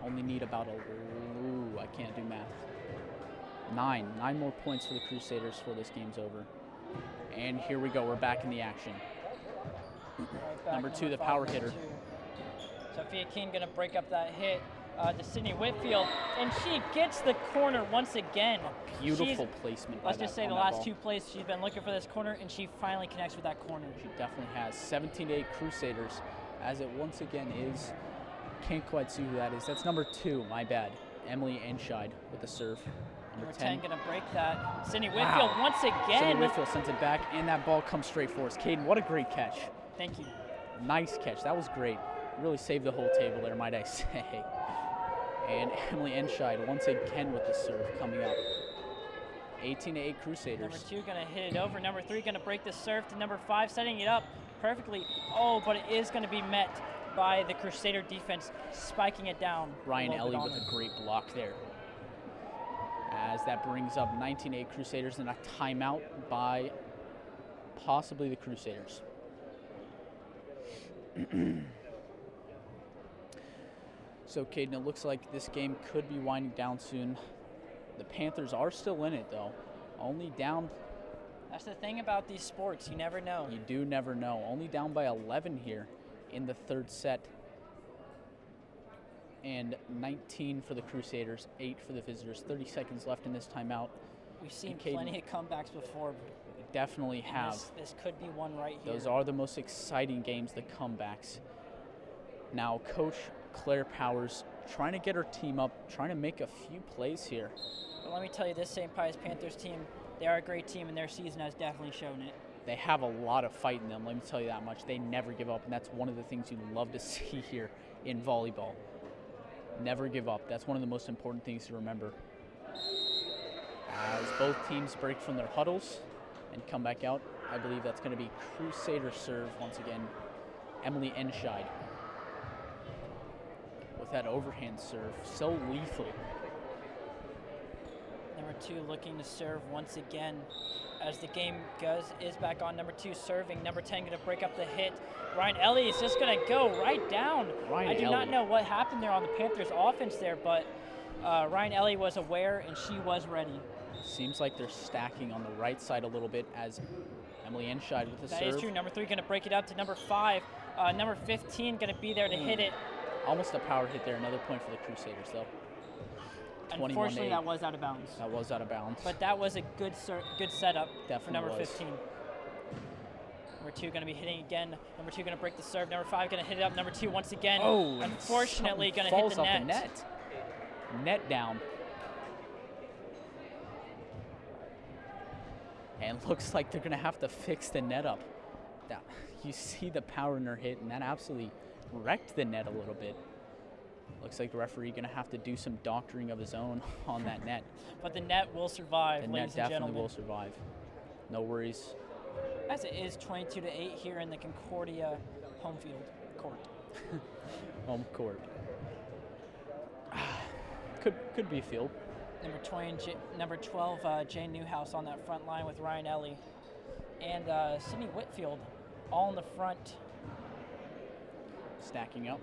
Only need about I can't do math. Nine more points for the Crusaders before this game's over. And here we go, we're back in the action. Number 2, the power hitter. Sophia Keene gonna break up that hit to Sydney Whitfield, and she gets the corner once again. A beautiful placement. Let's just say the last 2 plays she's been looking for this corner, and she finally connects with that corner. She definitely has. 17-8 Crusaders, as it once again is. Can't quite see who that is. That's number 2, my bad. Emily Enscheid with the serve. Number 10 gonna break that. Sydney Whitfield once again. Sydney Whitfield sends it back, and that ball comes straight for us. Caden, what a great catch. Thank you. Nice catch. That was great. Really saved the whole table there, might I say. And Emily Enscheid once again with the serve coming up. 18-8 Crusaders. Number 2 gonna hit it over. Number 3 gonna break the serve to number 5, setting it up perfectly. Oh, but it is gonna be met by the Crusader defense, spiking it down. Ryan Ellie with a great block there. As that brings up 19-8 Crusaders and a timeout by possibly the Crusaders. So, Caden, it looks like this game could be winding down soon. The Panthers are still in it, though. Only down. That's the thing about these sports. You never know. You do never know. Only down by 11 here in the third set. And 19 for the Crusaders, 8 for the visitors. 30 seconds left in this timeout. We've seen plenty of comebacks before. We definitely have. This could be one right here. Those are the most exciting games, the comebacks. Now, Coach Claire Powers trying to get her team up, trying to make a few plays here. But let me tell you, this St. Pius Panthers team, they are a great team, and their season has definitely shown it. They have a lot of fight in them, let me tell you that much. They never give up, and that's one of the things you love to see here in volleyball. Never give up. That's one of the most important things to remember. As both teams break from their huddles and come back out, I believe that's going to be Crusader serve once again. Emily Enscheid with that overhand serve. So lethal. Number 2 looking to serve once again as the game is back on. Number 2 serving. Number 10 going to break up the hit. Ryan Ellie is just going to go right down. I do not know what happened there on the Panthers offense there, but Ryan Ellie was aware and she was ready. Seems like they're stacking on the right side a little bit as Emily Enscheid with the serve. That is true. Number 3 going to break it up to number 5. Number 15 going to be there to hit it. Almost a power hit there. Another point for the Crusaders, though. Unfortunately, that was out of bounds. That was out of bounds. But that was a good setup for number 15. Number 2 going to be hitting again. Number 2 going to break the serve. Number 5 going to hit it up. Number 2 once again. Oh, unfortunately going to hit the net. net down. And looks like they're going to have to fix the net up. You see the power in their hit, and that absolutely wrecked the net a little bit. Looks like the referee going to have to do some doctoring of his own on that net. But the net will survive, The ladies net and definitely gentlemen. will survive. No worries. As it is 22-8 here in the Concordia home field court. Home court. Could be a field. Number 12, Jane Newhouse on that front line with Ryan Ellie. And Sydney Whitfield all in the front. Stacking up.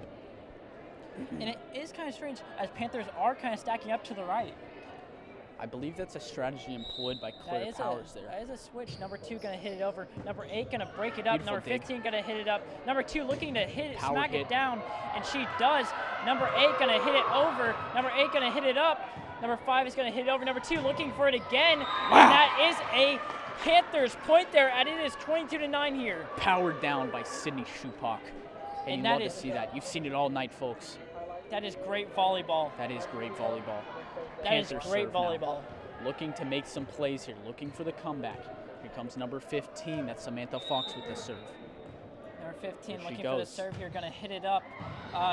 And it is kind of strange as Panthers are kind of stacking up to the right. I believe that's a strategy employed by Claire Powers there. That is a switch. Number 2 going to hit it over. Number 8 going to break it up. Beautiful Number dig. 15 going to hit it up. Number 2 looking to hit it, Power smack hit. it down, and she does. Number 8 going to hit it over. Number 8 going to hit it up. Number 5 is going to hit it over. Number 2 looking for it again. Wow. And that is a Panthers point there, and it is 22-9 here. Powered down by Sydney Schupak. And you that love is- to see that. You've seen it all night, folks. That is great volleyball. That is great volleyball. That is Panthers great serve now. volleyball. Looking to make some plays here, looking for the comeback. Here comes number 15, that's Samantha Fox with the serve. Number 15 Here she looking for the goes. serve here, going to hit it up.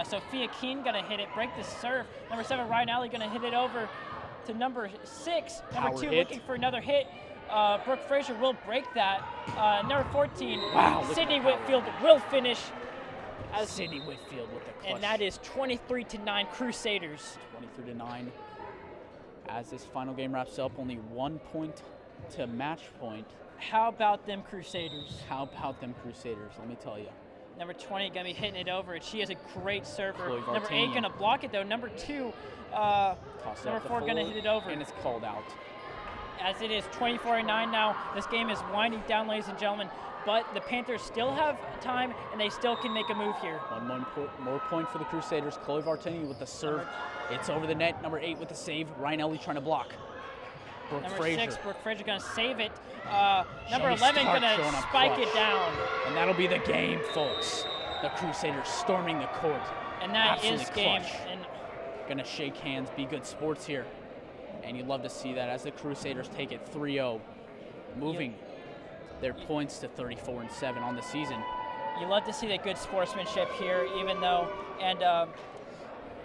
Sophia Keene going to hit it, break the serve. Number 7, Ryan Alley going to hit it over to number 6. Number Power 2 hit. looking for another hit. Brooke Frazier will break that. Number 14, Wow, look Sydney at the power. Whitfield will finish. As, Sydney Whitfield with the clutch. and that is 23-9 Crusaders. 23-9. As this final game wraps up, only 1 point to match point. How about them Crusaders? How about them Crusaders? Let me tell you. Number 20 going to be hitting it over, and she is a great server. Chloe Number 8 Vartanian. going to block it, though. Number 2, Toss it number up the 4 going to floor, hit it over. and it's called out. As it is 24-9 now. This game is winding down, ladies and gentlemen, but the Panthers still have time, and they still can make a move here. One more point for the Crusaders. Chloe Vartanian with the serve. It's over the net. Number 8 with the save. Ryan Ellie trying to block. Brooke Number Frazier. 6, Brooke Frazier going to save it. Number Shelley 11 Stark going showing to up spike clutch. it down. And that'll be the game, folks. The Crusaders storming the court. And that Absolutely is game. clutch. And Gonna shake hands, be good sports here. And you'd love to see that as the Crusaders take it 3-0, moving their points to 34-7 on the season. you love to see the good sportsmanship here, even though, and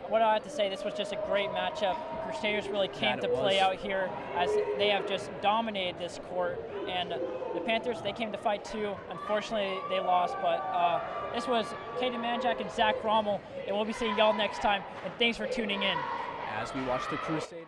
what I have to say, this was just a great matchup. Crusaders really came That to it play was. out here as they have just dominated this court. And the Panthers, they came to fight too. Unfortunately, they lost, but this was Katie Manjack and Zach Rommel, and we'll be seeing y'all next time. And thanks for tuning in. As we watch the Crusaders